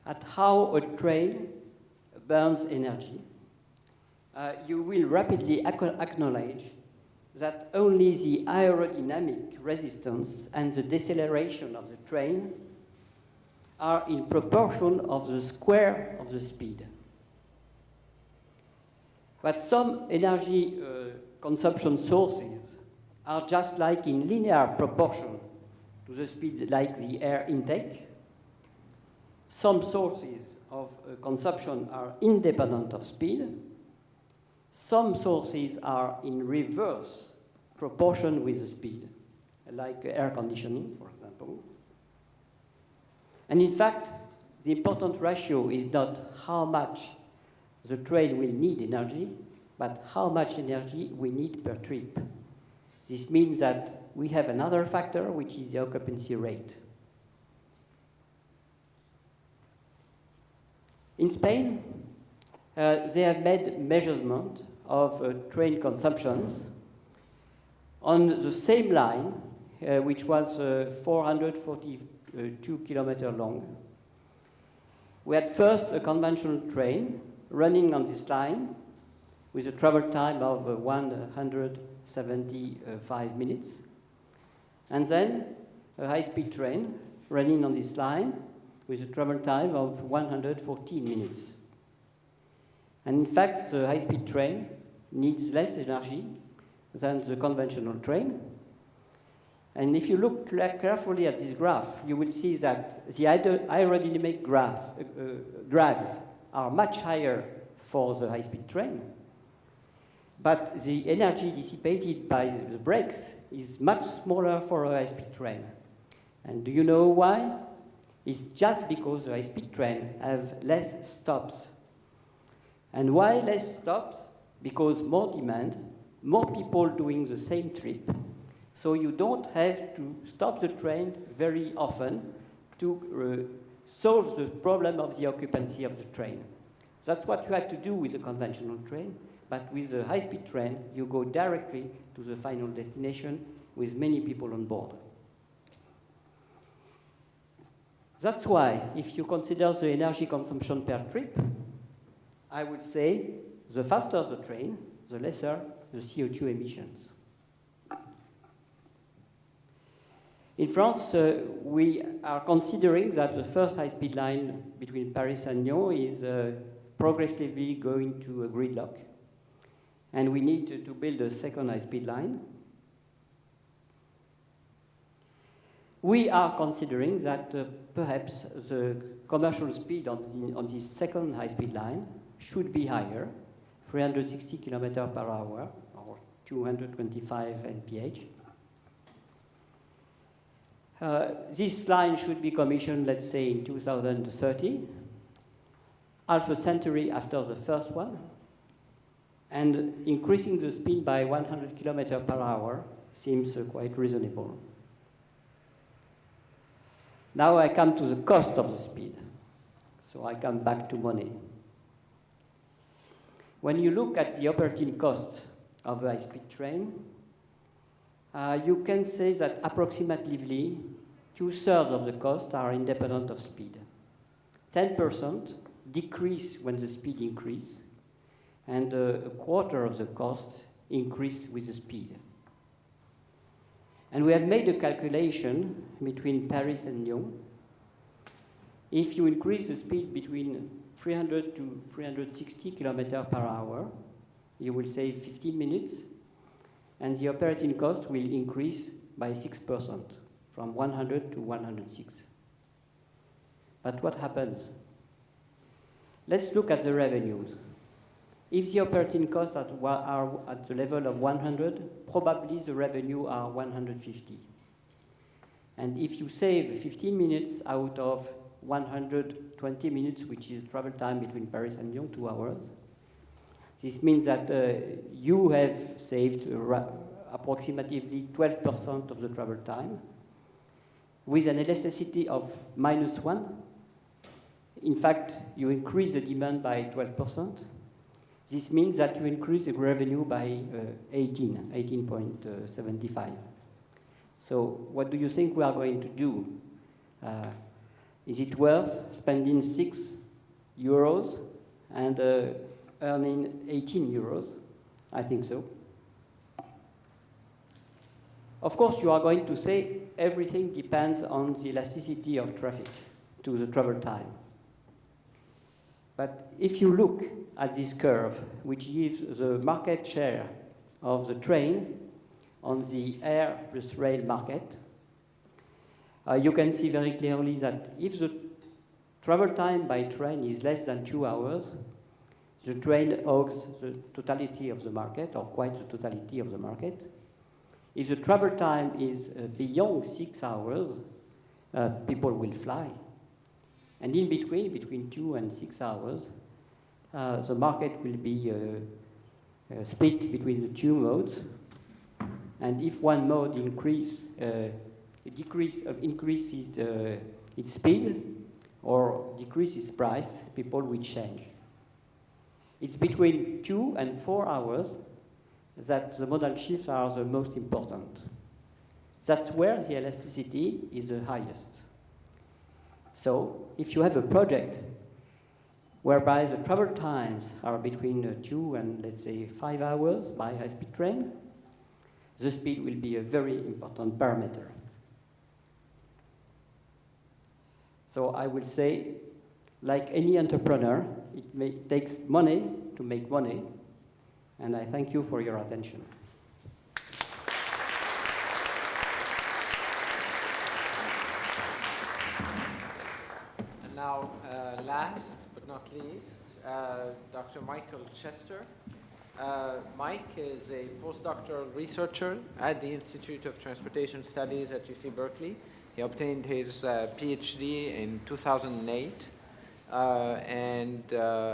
at how a train burns energy, you will rapidly acknowledge that only the aerodynamic resistance and the deceleration of the train are in proportion of the square of the speed. But some energy consumption sources are just like in linear proportion to the speed, like the air intake. Some sources of consumption are independent of speed. Some sources are in reverse proportion with the speed, like air conditioning, for example. And in fact, the important ratio is not how much the train will need energy, but how much energy we need per trip. This means that we have another factor, which is the occupancy rate. In Spain, they have made measurement of train consumptions on the same line, which was 442 kilometers long. We had first a conventional train running on this line with a travel time of 175 minutes, and then a high-speed train running on this line with a travel time of 114 minutes. And in fact, the high-speed train needs less energy than the conventional train. And if you look carefully at this graph, you will see that the aerodynamic drags are much higher for the high-speed train, but the energy dissipated by the brakes is much smaller for a high-speed train. And do you know why? It's just because the high-speed train have less stops. And why less stops? Because more demand, more people doing the same trip, so you don't have to stop the train very often to solve the problem of the occupancy of the train. That's what you have to do with a conventional train, but with a high-speed train, you go directly to the final destination with many people on board. That's why, if you consider the energy consumption per trip, I would say the faster the train, the lesser the CO2 emissions. In France, we are considering that the first high-speed line between Paris and Lyon is progressively going to a gridlock. And we need to build a second high-speed line. We are considering that perhaps the commercial speed on this second high-speed line should be higher, 360 kilometers per hour, or 225 mph. This line should be commissioned, let's say, in 2030, half a century after the first one, and increasing the speed by 100 kilometers per hour seems quite reasonable. Now I come to the cost of the speed. So I come back to money. When you look at the operating cost of a high-speed train, you can say that approximately 2/3 of the cost are independent of speed. 10% decrease when the speed increase, and a quarter of the cost increase with the speed. And we have made a calculation between Paris and Lyon. If you increase the speed between 300 to 360 kilometers per hour, you will save 15 minutes, and the operating cost will increase by 6%, from 100 to 106. But what happens? Let's look at the revenues. If the operating costs are at the level of 100, probably the revenue are 150. And if you save 15 minutes out of 120 minutes, which is travel time between Paris and Lyon, 2 hours, this means that you have saved approximately 12% of the travel time with an elasticity of -1. In fact, you increase the demand by 12%. This means that you increase the revenue by 18.75. So what do you think we are going to do? Is it worth spending 6 euros and earning 18 euros? I think so. Of course, you are going to say everything depends on the elasticity of traffic to the travel time. But if you look at this curve, which gives the market share of the train on the air plus rail market, you can see very clearly that if the travel time by train is less than 2 hours, the train hogs the totality of the market, or quite the totality of the market. If the travel time is beyond 6 hours, people will fly. And in between 2 and 6 hours, the market will be split between the two modes. And if one mode increases its speed or decreases price, people will change. It's between 2 and 4 hours that the modal shifts are the most important. That's where the elasticity is the highest. So if you have a project whereby the travel times are between 2 and, let's say, 5 hours by high-speed train, the speed will be a very important parameter. So I will say, like any entrepreneur, it takes money to make money, and I thank you for your attention. And now, last but not least, Dr. Michael Chester. Mike is a postdoctoral researcher at the Institute of Transportation Studies at UC Berkeley. He obtained his PhD in 2008 and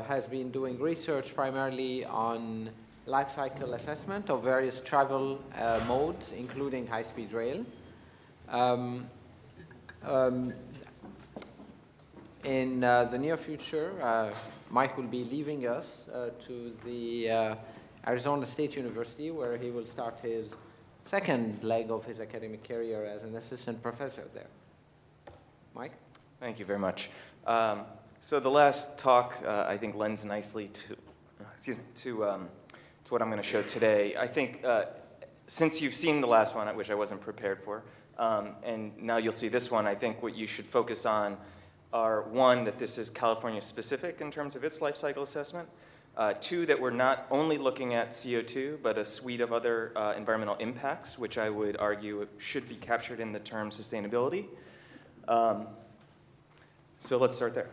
has been doing research primarily on life cycle assessment of various travel modes, including high-speed rail. In the near future, Mike will be leaving us to the Arizona State University, where he will start his second leg of his academic career as an assistant professor there. Mike? Thank you very much. So the last talk, I think, lends nicely to what I'm going to show today. I think since you've seen the last one, which I wasn't prepared for, and now you'll see this one, I think what you should focus on are, one, that this is California specific in terms of its life cycle assessment. Two, that we're not only looking at CO2, but a suite of other environmental impacts, which I would argue should be captured in the term sustainability. So let's start there.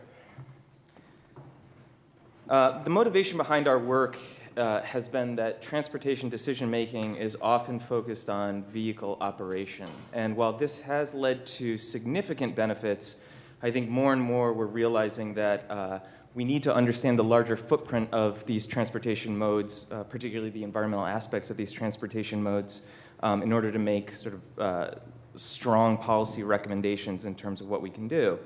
The motivation behind our work has been that transportation decision-making is often focused on vehicle operation. And while this has led to significant benefits, I think more and more we're realizing that we need to understand the larger footprint of these transportation modes, particularly the environmental aspects of these transportation modes, in order to make sort of strong policy recommendations in terms of what we can do.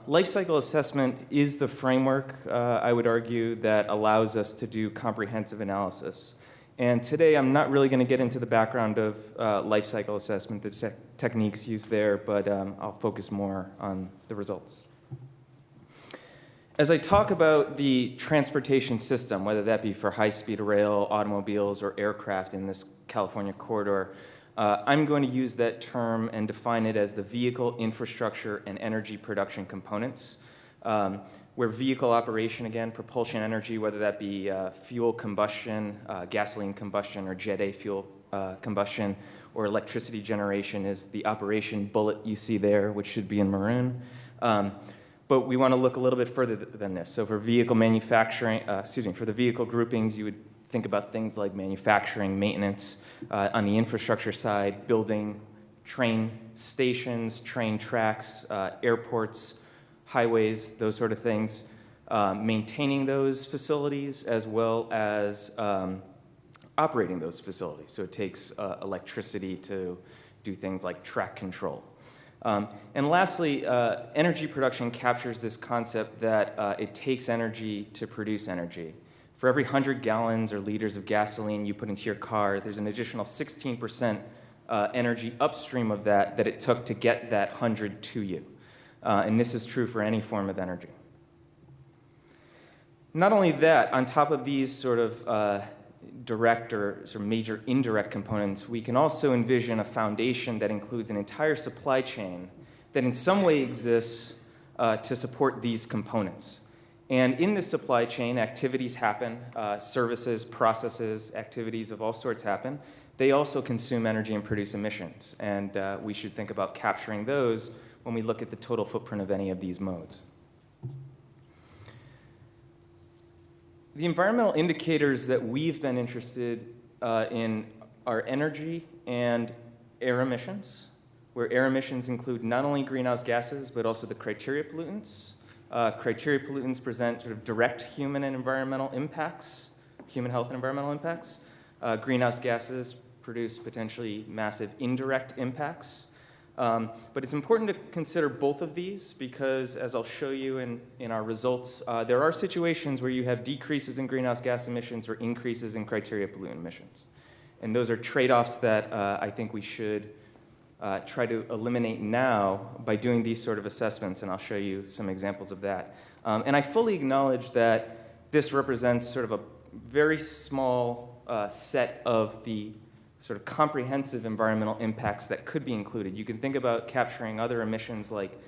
Life cycle assessment is the framework, I would argue, that allows us to do comprehensive analysis. And today I'm not really going to get into the background of life cycle assessment, the techniques used there, but I'll focus more on the results. As I talk about the transportation system, whether that be for high-speed rail, automobiles, or aircraft in this California corridor, I'm going to use that term and define it as the vehicle infrastructure and energy production components, where vehicle operation, again, propulsion energy, whether that be fuel combustion, gasoline combustion, or Jet A fuel combustion, or electricity generation is the operation bullet you see there, which should be in maroon. But we want to look a little bit further than this. So for vehicle manufacturing, for the vehicle groupings, you would think about things like manufacturing, maintenance, on the infrastructure side, building train stations, train tracks, airports, highways, those sort of things, maintaining those facilities as well as operating those facilities. So it takes electricity to do things like track control. And lastly, energy production captures this concept that it takes energy to produce energy. For every 100 gallons or liters of gasoline you put into your car, there's an additional 16% energy upstream of that it took to get that 100 to you. And this is true for any form of energy. Not only that, on top of these sort of direct or sort of major indirect components, we can also envision a foundation that includes an entire supply chain that in some way exists to support these components. And in this supply chain, activities happen, services, processes, activities of all sorts happen. They also consume energy and produce emissions, and we should think about capturing those when we look at the total footprint of any of these modes. The environmental indicators that we've been interested in are energy and air emissions, where air emissions include not only greenhouse gases, but also the criteria pollutants. Criteria pollutants present sort of direct human and environmental impacts, human health and environmental impacts. Greenhouse gases produce potentially massive indirect impacts. But it's important to consider both of these because, as I'll show you in our results, there are situations where you have decreases in greenhouse gas emissions or increases in criteria pollutant emissions. And those are trade-offs that I think we should try to eliminate now by doing these sort of assessments, and I'll show you some examples of that. And I fully acknowledge that this represents sort of a very small set of the sort of comprehensive environmental impacts that could be included. You can think about capturing other emissions like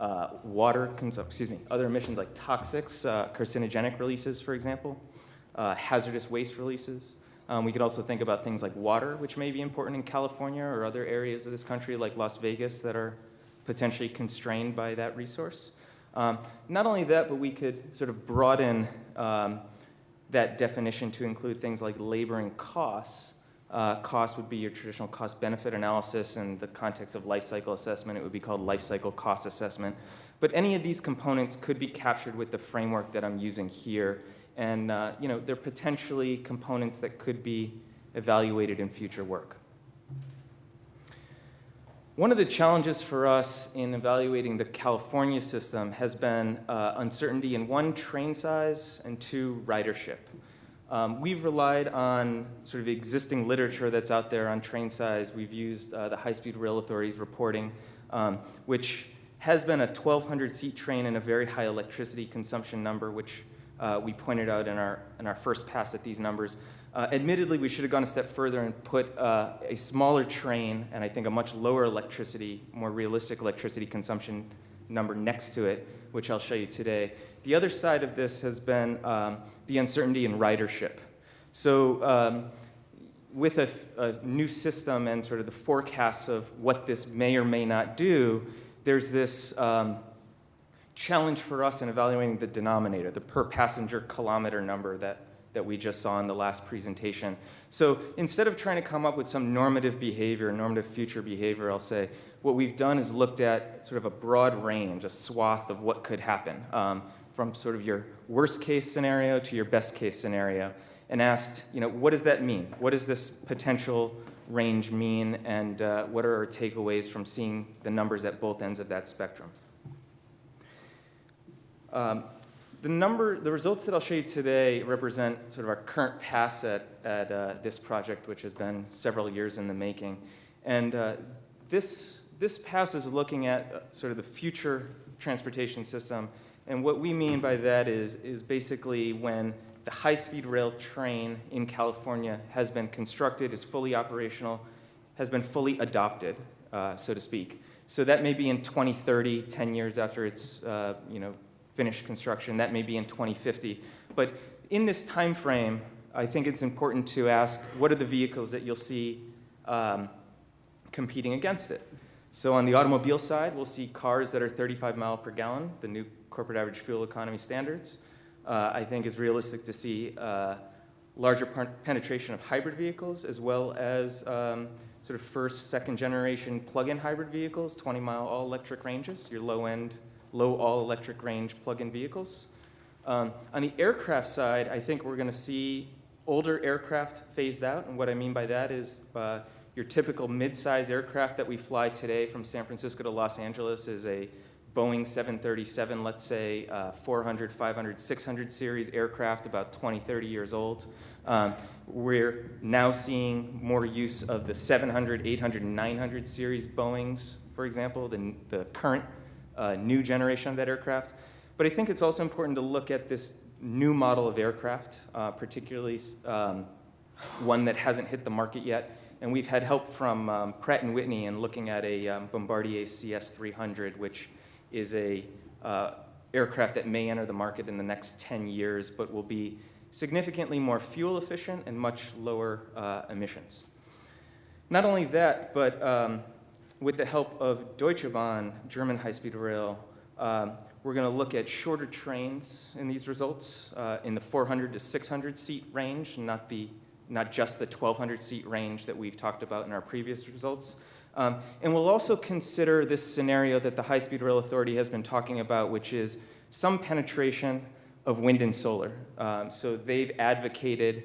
other emissions like toxics, carcinogenic releases, for example, hazardous waste releases. We could also think about things like water, which may be important in California or other areas of this country like Las Vegas that are potentially constrained by that resource. Not only that, but we could sort of broaden that definition to include things like labor and costs. Cost would be your traditional cost-benefit analysis. In the context of life cycle assessment, it would be called life cycle cost assessment. But any of these components could be captured with the framework that I'm using here. And they're potentially components that could be evaluated in future work. One of the challenges for us in evaluating the California system has been uncertainty in one, train size, and two, ridership. We've relied on sort of existing literature that's out there on train size. We've used the High-Speed Rail Authority's reporting, which has been a 1,200-seat train and a very high electricity consumption number, which we pointed out in our first pass at these numbers. Admittedly, we should have gone a step further and put a smaller train and I think a much lower electricity, more realistic electricity consumption number next to it, which I'll show you today. The other side of this has been the uncertainty in ridership. So with a new system and sort of the forecasts of what this may or may not do, there's this challenge for us in evaluating the denominator, the per passenger kilometer number that we just saw in the last presentation. So instead of trying to come up with some normative behavior, normative future behavior, I'll say, what we've done is looked at sort of a broad range, a swath of what could happen, from sort of your worst case scenario to your best case scenario, and asked, what does that mean? What does this potential range mean, and what are our takeaways from seeing the numbers at both ends of that spectrum? The results that I'll show you today represent sort of our current pass at this project, which has been several years in the making. And this pass is looking at sort of the future transportation system And what we mean by that is basically when the high-speed rail train in California has been constructed, is fully operational, has been fully adopted, so to speak. So that may be in 2030, 10 years after it's finished construction. That may be in 2050. But in this time frame, I think it's important to ask, what are the vehicles that you'll see competing against it? So on the automobile side, we'll see cars that are 35 miles per gallon, the new corporate average fuel economy standards. I think it's realistic to see larger penetration of hybrid vehicles, as well as sort of first, second generation plug-in hybrid vehicles, 20-mile all-electric ranges, your low-end, low all-electric range plug-in vehicles. On the aircraft side, I think we're going to see older aircraft phased out, and what I mean by that is your typical mid-size aircraft that we fly today from San Francisco to Los Angeles is a Boeing 737, let's say 400, 500, 600 series aircraft, about 20, 30 years old. We're now seeing more use of the 700, 800, and 900 series Boeings, for example, the current new generation of that aircraft. But I think it's also important to look at this new model of aircraft, particularly one that hasn't hit the market yet. And we've had help from Pratt & Whitney in looking at a Bombardier CS300, which is a aircraft that may enter the market in the next 10 years, but will be significantly more fuel efficient and much lower emissions. Not only that, but with the help of Deutsche Bahn, German high-speed rail, we're going to look at shorter trains in these results in the 400 to 600 seat range, not just the 1,200 seat range that we've talked about in our previous results. And we'll also consider this scenario that the High-Speed Rail Authority has been talking about, which is some penetration of wind and solar. So they've advocated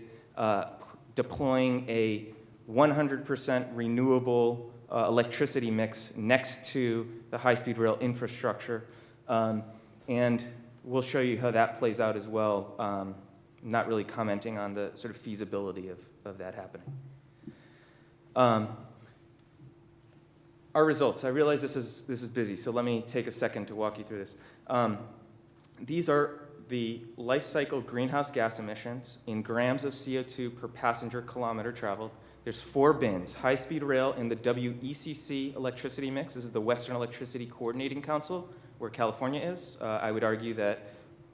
deploying a 100% renewable electricity mix next to the high-speed rail infrastructure. And we'll show you how that plays out as well, not really commenting on the sort of feasibility of that happening. Our results. I realize this is busy, so let me take a second to walk you through this. These are the life cycle greenhouse gas emissions in grams of CO2 per passenger kilometer traveled. There's 4 bins: high-speed rail in the WECC electricity mix. This is the Western Electricity Coordinating Council, where California is. I would argue that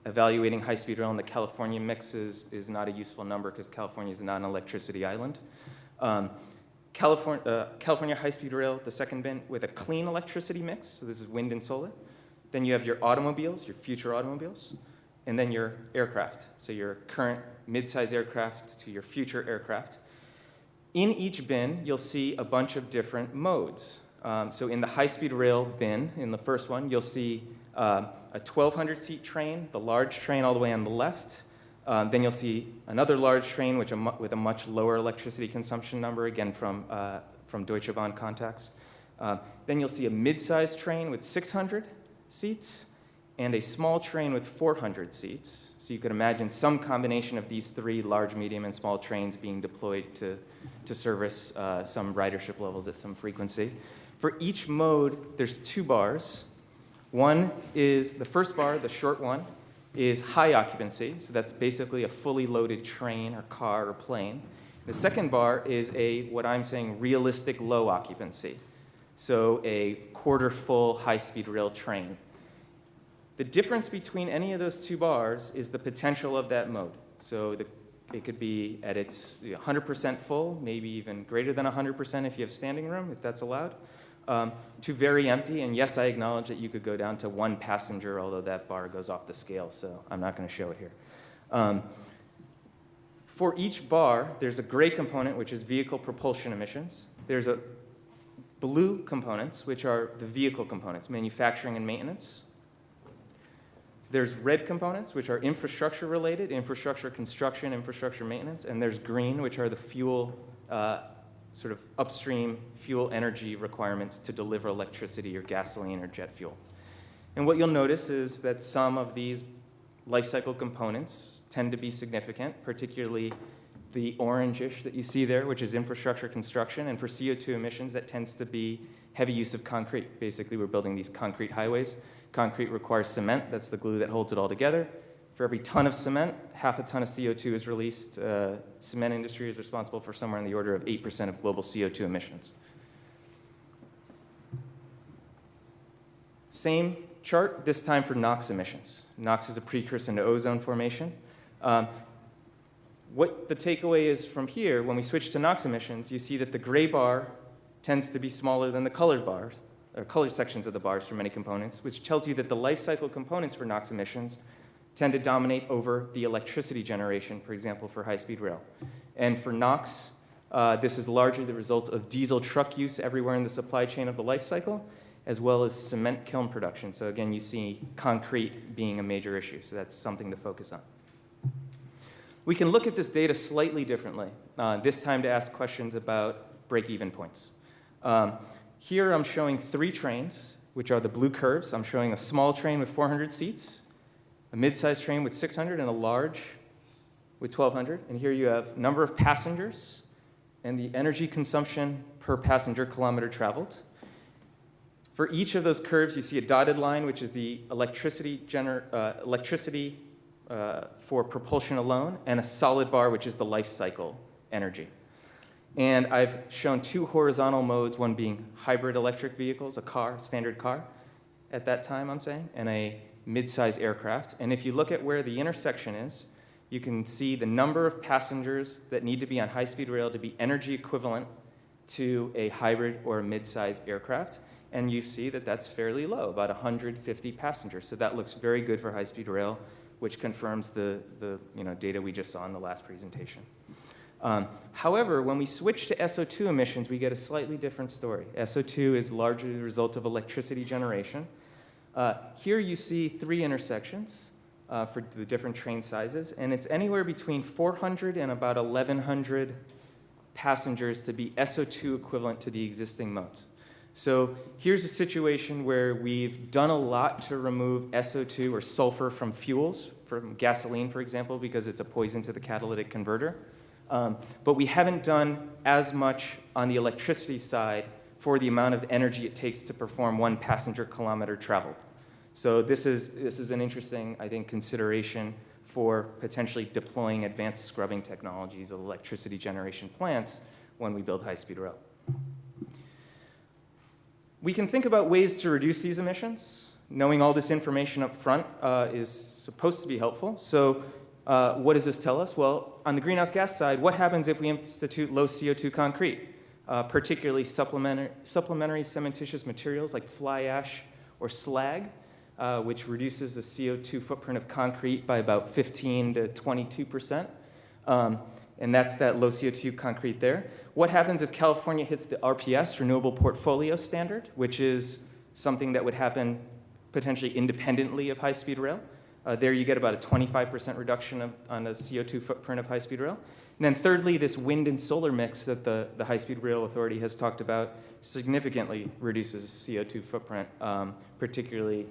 evaluating high-speed rail in the California mix is not a useful number because California is not an electricity island. California high-speed rail, the second bin, with a clean electricity mix. So this is wind and solar. Then you have your automobiles, your future automobiles, and then your aircraft. So your current mid-size aircraft to your future aircraft. In each bin, you'll see a bunch of different modes. So in the high-speed rail bin, in the first one, you'll see a 1,200-seat train, the large train all the way on the left. Then you'll see another large train with a much lower electricity consumption number, again from Deutsche Bahn contacts. Then you'll see a mid-sized train with 600 seats and a small train with 400 seats. So you could imagine some combination of these 3 large, medium, and small trains being deployed to service some ridership levels at some frequency. For each mode, there's 2 bars. One is, the first bar, the short one, is high occupancy. So that's basically a fully loaded train or car or plane. The second bar is what I'm saying, realistic low occupancy. So a quarter full high-speed rail train. The difference between any of those 2 bars is the potential of that mode. So it could be at its 100% full, maybe even greater than 100% if you have standing room, if that's allowed, to very empty. And yes, I acknowledge that you could go down to 1 passenger, although that bar goes off the scale, so I'm not going to show it here. For each bar, there's a gray component, which is vehicle propulsion emissions. There's a blue components, which are the vehicle components, manufacturing and maintenance. There's red components, which are infrastructure related, infrastructure construction, infrastructure maintenance, and there's green, which are the fuel, sort of upstream fuel energy requirements to deliver electricity or gasoline or jet fuel. And what you'll notice is that some of these life cycle components tend to be significant, particularly the orangish that you see there, which is infrastructure construction, and for CO2 emissions, that tends to be heavy use of concrete. Basically, we're building these concrete highways. Concrete requires cement. That's the glue that holds it all together. For every ton of cement, half a ton of CO2 is released. Cement industry is responsible for somewhere in the order of 8% of global CO2 emissions. Same chart, this time for Nox emissions. Nox is a precursor to ozone formation. What the takeaway is from here, when we switch to Nox emissions, you see that the gray bar tends to be smaller than the colored bars, or colored sections of the bars for many components, which tells you that the life cycle components for Nox emissions tend to dominate over the electricity generation, for example, for high-speed rail. And for Nox, this is largely the result of diesel truck use everywhere in the supply chain of the life cycle, as well as cement kiln production. So again, you see concrete being a major issue, so that's something to focus on. We can look at this data slightly differently, this time to ask questions about break-even points. Here I'm showing 3 trains, which are the blue curves. I'm showing a small train with 400 seats, a mid-sized train with 600, and a large with 1,200. And here you have number of passengers and the energy consumption per passenger kilometer traveled. For each of those curves, you see a dotted line, which is the electricity for propulsion alone, and a solid bar, which is the life cycle energy. And I've shown 2 horizontal modes, one being hybrid electric vehicles, a car, standard car, at that time, I'm saying, and a mid-size aircraft. And if you look at where the intersection is, you can see the number of passengers that need to be on high-speed rail to be energy equivalent to a hybrid or a mid-size aircraft. And you see that that's fairly low, about 150 passengers. So that looks very good for high-speed rail, which confirms the data we just saw in the last presentation. However, when we switch to So2 emissions, we get a slightly different story. So2 is largely the result of electricity generation. Here you see 3 intersections for the different train sizes, and it's anywhere between 400 and about 1,100 passengers to be So2 equivalent to the existing modes. So here's a situation where we've done a lot to remove SO2 or sulfur from fuels, from gasoline, for example, because it's a poison to the catalytic converter. But we haven't done as much on the electricity side for the amount of energy it takes to perform 1 passenger kilometer traveled. So this is an interesting, I think, consideration for potentially deploying advanced scrubbing technologies of electricity generation plants when we build high-speed rail. We can think about ways to reduce these emissions. Knowing all this information up front is supposed to be helpful. So what does this tell us? Well, on the greenhouse gas side, what happens if we institute low CO2 concrete, particularly supplementary cementitious materials like fly ash or slag, which reduces the CO2 footprint of concrete by about 15 to 22%. And that's that low CO2 concrete there. What happens if California hits the RPS, Renewable Portfolio Standard, which is something that would happen potentially independently of high-speed rail? There you get about a 25% reduction on the CO2 footprint of high-speed rail. And then thirdly, this wind and solar mix that the High-Speed Rail Authority has talked about significantly reduces CO2 footprint, particularly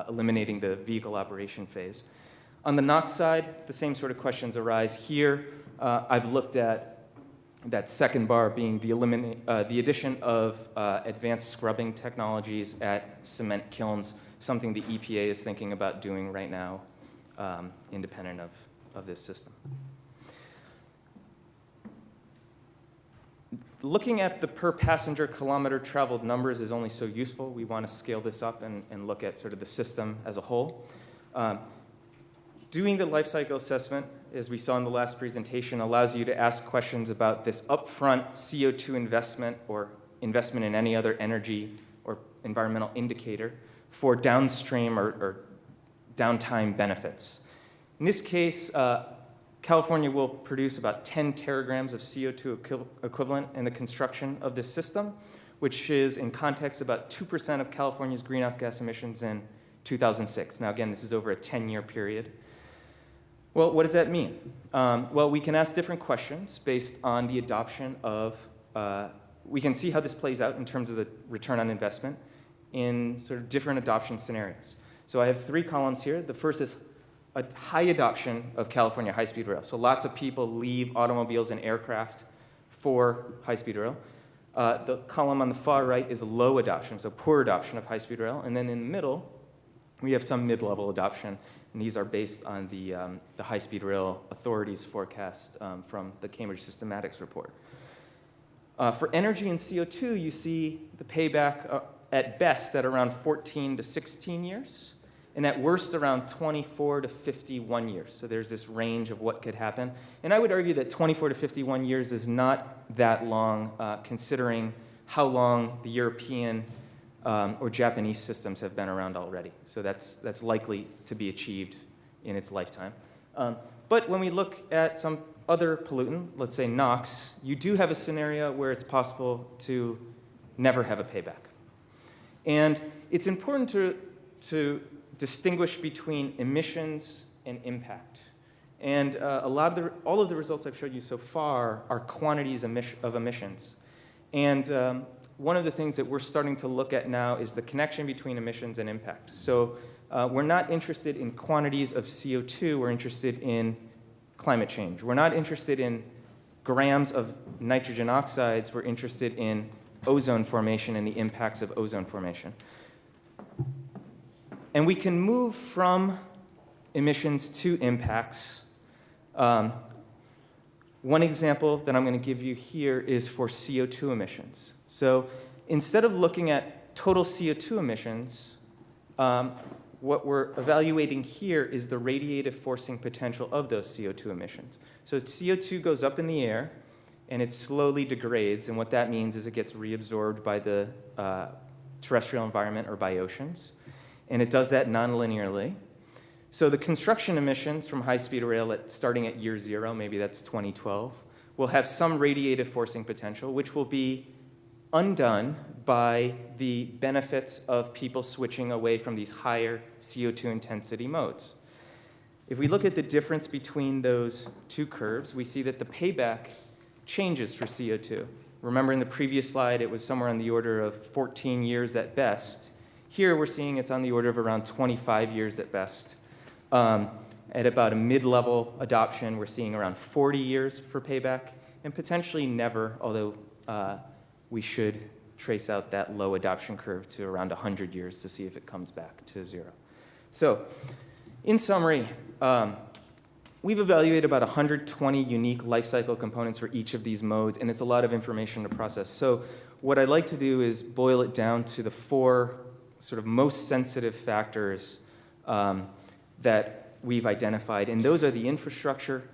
eliminating the vehicle operation phase. On the Nox side, the same sort of questions arise here. I've looked at that second bar being the addition of advanced scrubbing technologies at cement kilns, something the EPA is thinking about doing right now, independent of this system. Looking at the per passenger kilometer traveled numbers is only so useful. We want to scale this up and look at sort of the system as a whole. Doing the life cycle assessment, as we saw in the last presentation, allows you to ask questions about this upfront CO2 investment or investment in any other energy or environmental indicator for downstream or downtime benefits. In this case, California will produce about 10 teragrams of CO2 equivalent in the construction of this system, which is, in context, about 2% of California's greenhouse gas emissions in 2006. Now, again, this is over a 10-year period. Well, what does that mean? Well, we can ask different questions based on the adoption of, we can see how this plays out in terms of the return on investment in sort of different adoption scenarios. So I have 3 columns here. The first is a high adoption of California high-speed rail. So lots of people leave automobiles and aircraft for high-speed rail. The column on the far right is low adoption, so poor adoption of high-speed rail. And then in the middle, we have some mid-level adoption. And these are based on the high-speed rail authority's forecast from the Cambridge Systematics report. For energy and CO2, you see the payback at best at around 14 to 16 years, and at worst around 24 to 51 years. So there's this range of what could happen. And I would argue that 24 to 51 years is not that long, considering how long the European or Japanese systems have been around already. So that's likely to be achieved in its lifetime. But when we look at some other pollutant, let's say NOx, you do have a scenario where it's possible to never have a payback. And it's important to distinguish between emissions and impact. And all of the results I've showed you so far are quantities of emissions. And one of the things that we're starting to look at now is the connection between emissions and impact. So we're not interested in quantities of CO2, we're interested in climate change. We're not interested in grams of nitrogen oxides, we're interested in ozone formation and the impacts of ozone formation. And we can move from emissions to impacts. One example that I'm going to give you here is for CO2 emissions. So instead of looking at total CO2 emissions, what we're evaluating here is the radiative forcing potential of those CO2 emissions. So CO2 goes up in the air, and it slowly degrades, and what that means is it gets reabsorbed by the terrestrial environment or by oceans, and it does that non-linearly. So the construction emissions from high-speed rail starting at year 0, maybe that's 2012, will have some radiative forcing potential, which will be undone by the benefits of people switching away from these higher CO2 intensity modes. If we look at the difference between those two curves, we see that the payback changes for CO2. Remember in the previous slide, it was somewhere on the order of 14 years at best. Here we're seeing it's on the order of around 25 years at best. At about a mid-level adoption, we're seeing around 40 years for payback, and potentially never, although we should trace out that low adoption curve to around 100 years to see if it comes back to 0. So, in summary, we've evaluated about 120 unique life cycle components for each of these modes, and it's a lot of information to process. So what I'd like to do is boil it down to the 4 sort of most sensitive factors that we've identified, and those are the infrastructure,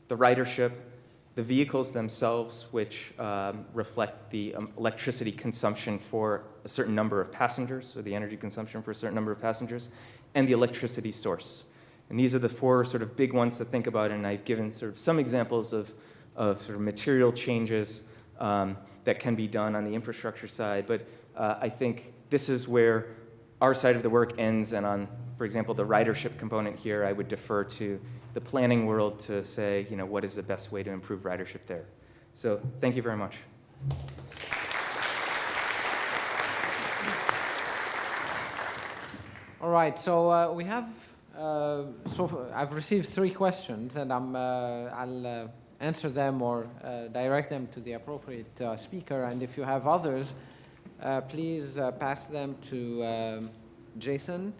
the ridership, the vehicles themselves, which reflect the electricity consumption for a certain number of passengers, so the energy consumption for a certain number of passengers, and the electricity source. And these are the 4 sort of big ones to think about, and I've given sort of some examples of sort of material changes that can be done on the infrastructure side, but I think this is where our side of the work ends, and on, for example, the ridership component here, I would defer to the planning world to say, you know, what is the best way to improve ridership there. So thank you very much. All right, so we have, I've received 3 questions, and I'll answer them or direct them to the appropriate speaker, and if you have others, please pass them to Jason,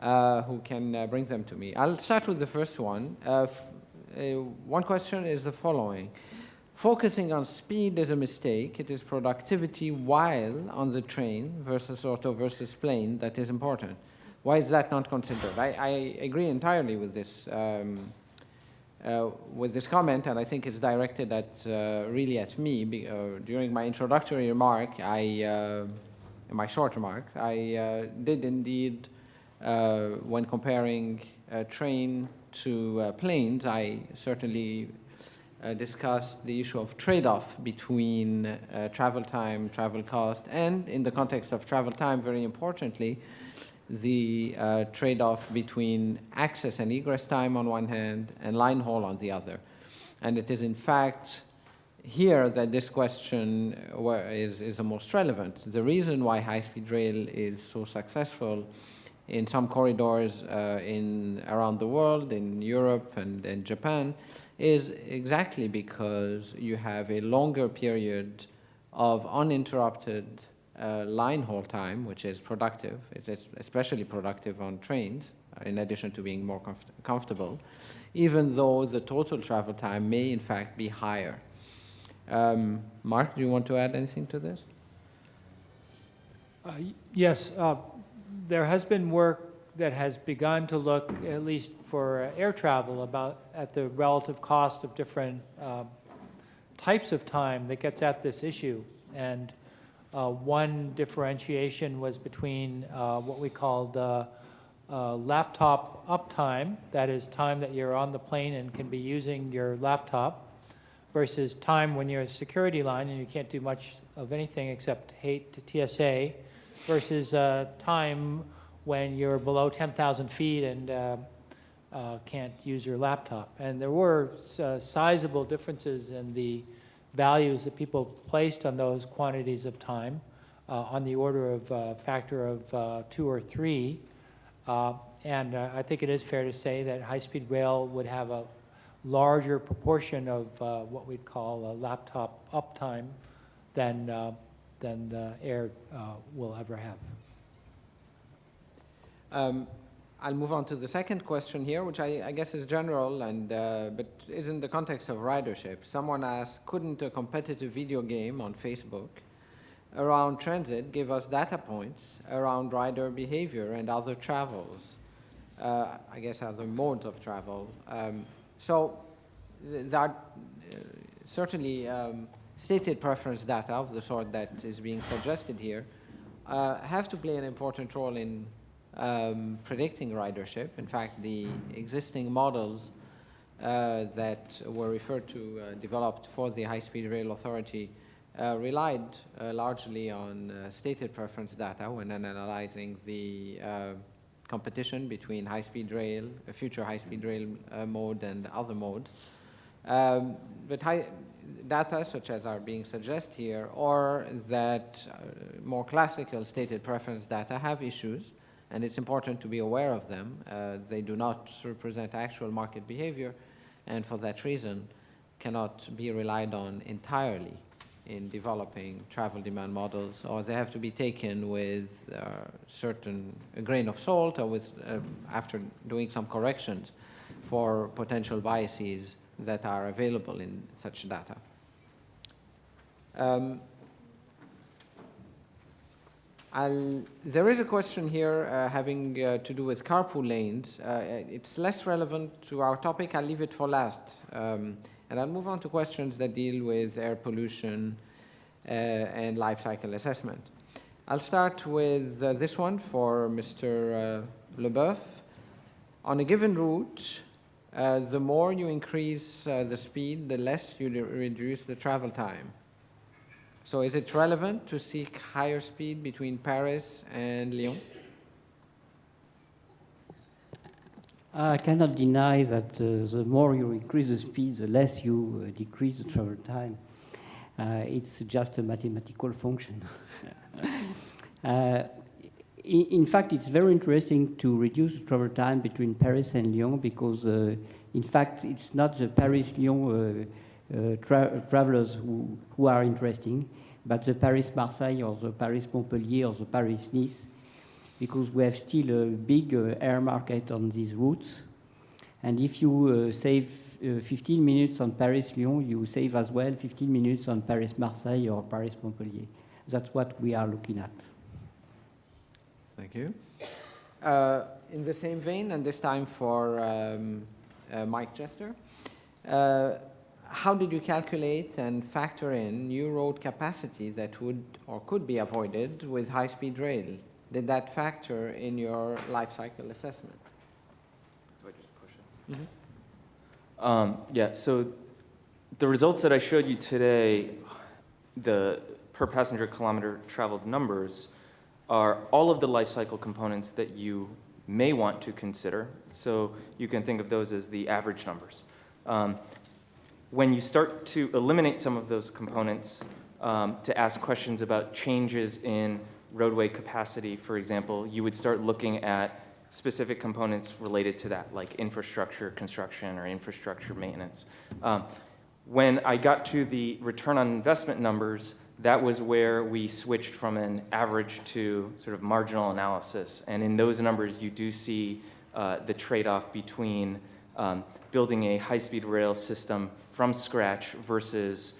who can bring them to me. I'll start with the first one. One question is the following. Focusing on speed is a mistake. It is productivity while on the train versus auto versus plane that is important. Why is that not considered? I agree entirely with this comment, and I think it's directed at really at me. During my introductory remark, my short remark, I did indeed, when comparing train to planes, I certainly discussed the issue of trade-off between travel time, travel cost, and in the context of travel time, very importantly, the trade-off between access and egress time on one hand and line haul on the other. And it is in fact here that this question is the most relevant. The reason why high-speed rail is so successful in some corridors around the world, in Europe and in Japan, is exactly because you have a longer period of uninterrupted line haul time, which is productive. It is especially productive on trains, in addition to being more comfortable, even though the total travel time may in fact be higher. Mark, do you want to add anything to this? Yes, there has been work that has begun to look, at least for air travel, at the relative cost of different types of time that gets at this issue. And one differentiation was between what we called laptop uptime, that is time that you're on the plane and can be using your laptop, versus time when you're a security line and you can't do much of anything except hate to TSA, versus time when you're below 10,000 feet and can't use your laptop. And there were sizable differences in the values that people placed on those quantities of time, on the order of factor of 2 or 3. And I think it is fair to say that high-speed rail would have a larger proportion of what we'd call a laptop uptime than air will ever have. I'll move on to the second question here, which I guess is general, and but is in the context of ridership. Someone asked, couldn't a competitive video game on Facebook around transit give us data points around rider behavior and other travels? I guess other modes of travel. So that certainly stated preference data of the sort that is being suggested here have to play an important role in predicting ridership. In fact, the existing models that were referred to, developed for the High-Speed Rail Authority, relied largely on stated preference data when analyzing the competition between high-speed rail, future high-speed rail mode and other modes. But data such as are being suggested here, or that more classical stated preference data, have issues, and it's important to be aware of them. They do not represent actual market behavior, and for that reason cannot be relied on entirely in developing travel demand models, or they have to be taken with a grain of salt, or with after doing some corrections for potential biases that are available in such data. There is a question here having to do with carpool lanes. It's less relevant to our topic. I'll leave it for last. And I'll move on to questions that deal with air pollution and life cycle assessment. I'll start with this one for Mr. Leboeuf. On a given route, the more you increase the speed, the less you reduce the travel time. So is it relevant to seek higher speed between Paris and Lyon? I cannot deny that the more you increase the speed, the less you decrease the travel time. It's just a mathematical function. In fact, it's very interesting to reduce the travel time between Paris and Lyon because, in fact, it's not the Paris-Lyon travelers who are interesting, but the Paris-Marseille or the Paris-Montpellier or the Paris-Nice, because we have still a big air market on these routes. And if you save 15 minutes on Paris-Lyon, you save as well 15 minutes on Paris-Marseille or Paris-Montpellier. That's what we are looking at. Thank you. In the same vein, and this time for Mike Chester, how did you calculate and factor in new road capacity that would or could be avoided with high-speed rail? Did that factor in your life cycle assessment? Do I just push it? Mm-hmm. Yeah, so the results that I showed you today, the per passenger kilometer traveled numbers, are all of the life cycle components that you may want to consider. So you can think of those as the average numbers. When you start to eliminate some of those components to ask questions about changes in roadway capacity, for example, you would start looking at specific components related to that, like infrastructure construction or infrastructure maintenance. When I got to the return on investment numbers, that was where we switched from an average to sort of marginal analysis. And in those numbers, you do see the trade-off between building a high-speed rail system from scratch versus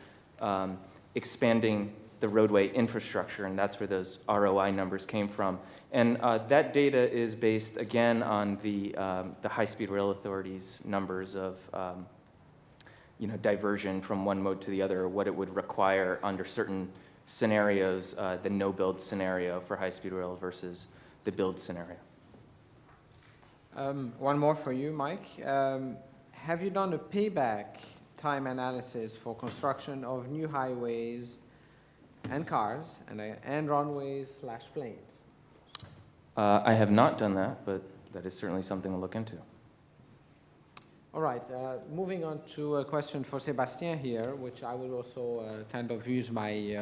expanding the roadway infrastructure, and that's where those ROI numbers came from. And that data is based, again, on the High-Speed Rail Authority's numbers of diversion from one mode to the other, what it would require under certain scenarios, the no-build scenario for high-speed rail versus the build scenario. One more for you, Mike. Have you done a payback time analysis for construction of new highways and cars and runways/planes? I have not done that, but that is certainly something to look into. All right, moving on to a question for Sébastien here, which I will also kind of use my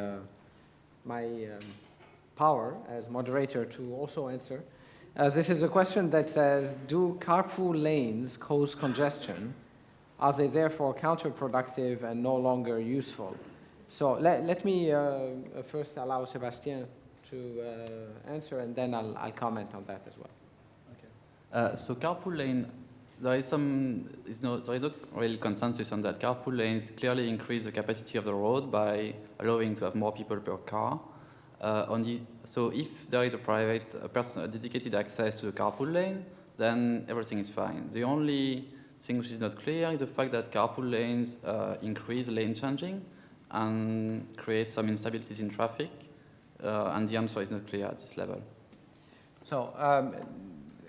power as moderator to also answer. This is a question that says, do carpool lanes cause congestion? Are they therefore counterproductive and no longer useful? So let me first allow Sébastien to answer, and then I'll comment on that as well. Okay. So carpool lane, there is no real consensus on that. Carpool lanes clearly increase the capacity of the road by allowing to have more people per car. So if there is a dedicated access to the carpool lane, then everything is fine. The only thing which is not clear is the fact that carpool lanes increase lane changing and create some instabilities in traffic, and the answer is not clear at this level. So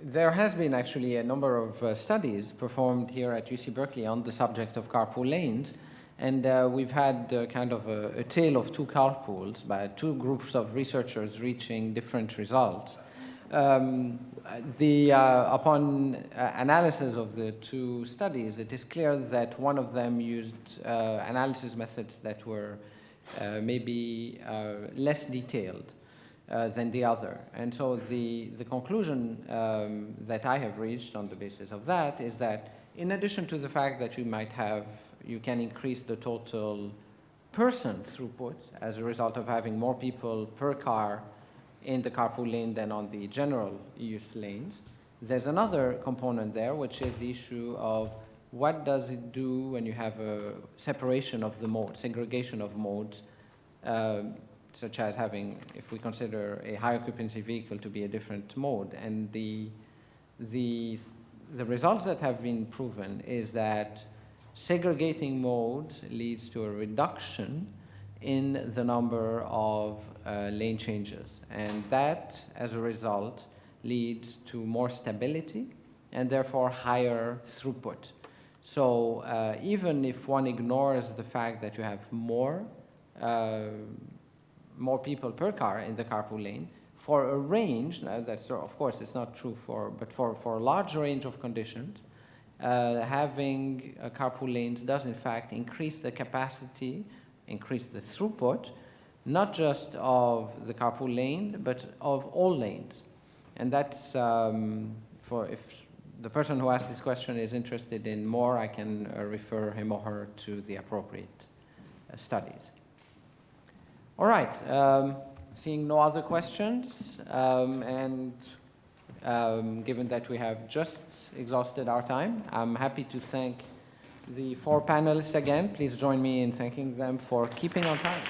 there has been actually a number of studies performed here at UC Berkeley on the subject of carpool lanes, and we've had kind of a tale of two carpools by two groups of researchers reaching different results. Upon analysis of the two studies, it is clear that one of them used analysis methods that were maybe less detailed than the other. And so the conclusion that I have reached on the basis of that is that in addition to the fact that you can increase the total person throughput as a result of having more people per car in the carpool lane than on the general use lanes, there's another component there, which is the issue of what does it do when you have a separation of the modes, segregation of modes, such as having, if we consider a high occupancy vehicle to be a different mode. And the results that have been proven is that segregating modes leads to a reduction in the number of lane changes. And that, as a result, leads to more stability and therefore higher throughput. So even if one ignores the fact that you have more people per car in the carpool lane, for a range, that's of course it's not true but for a large range of conditions, having carpool lanes does in fact increase the capacity, increase the throughput, not just of the carpool lane, but of all lanes. And that's if the person who asked this question is interested in more, I can refer him or her to the appropriate studies. All right, seeing no other questions, and given that we have just exhausted our time, I'm happy to thank the four panelists again. Please join me in thanking them for keeping on time.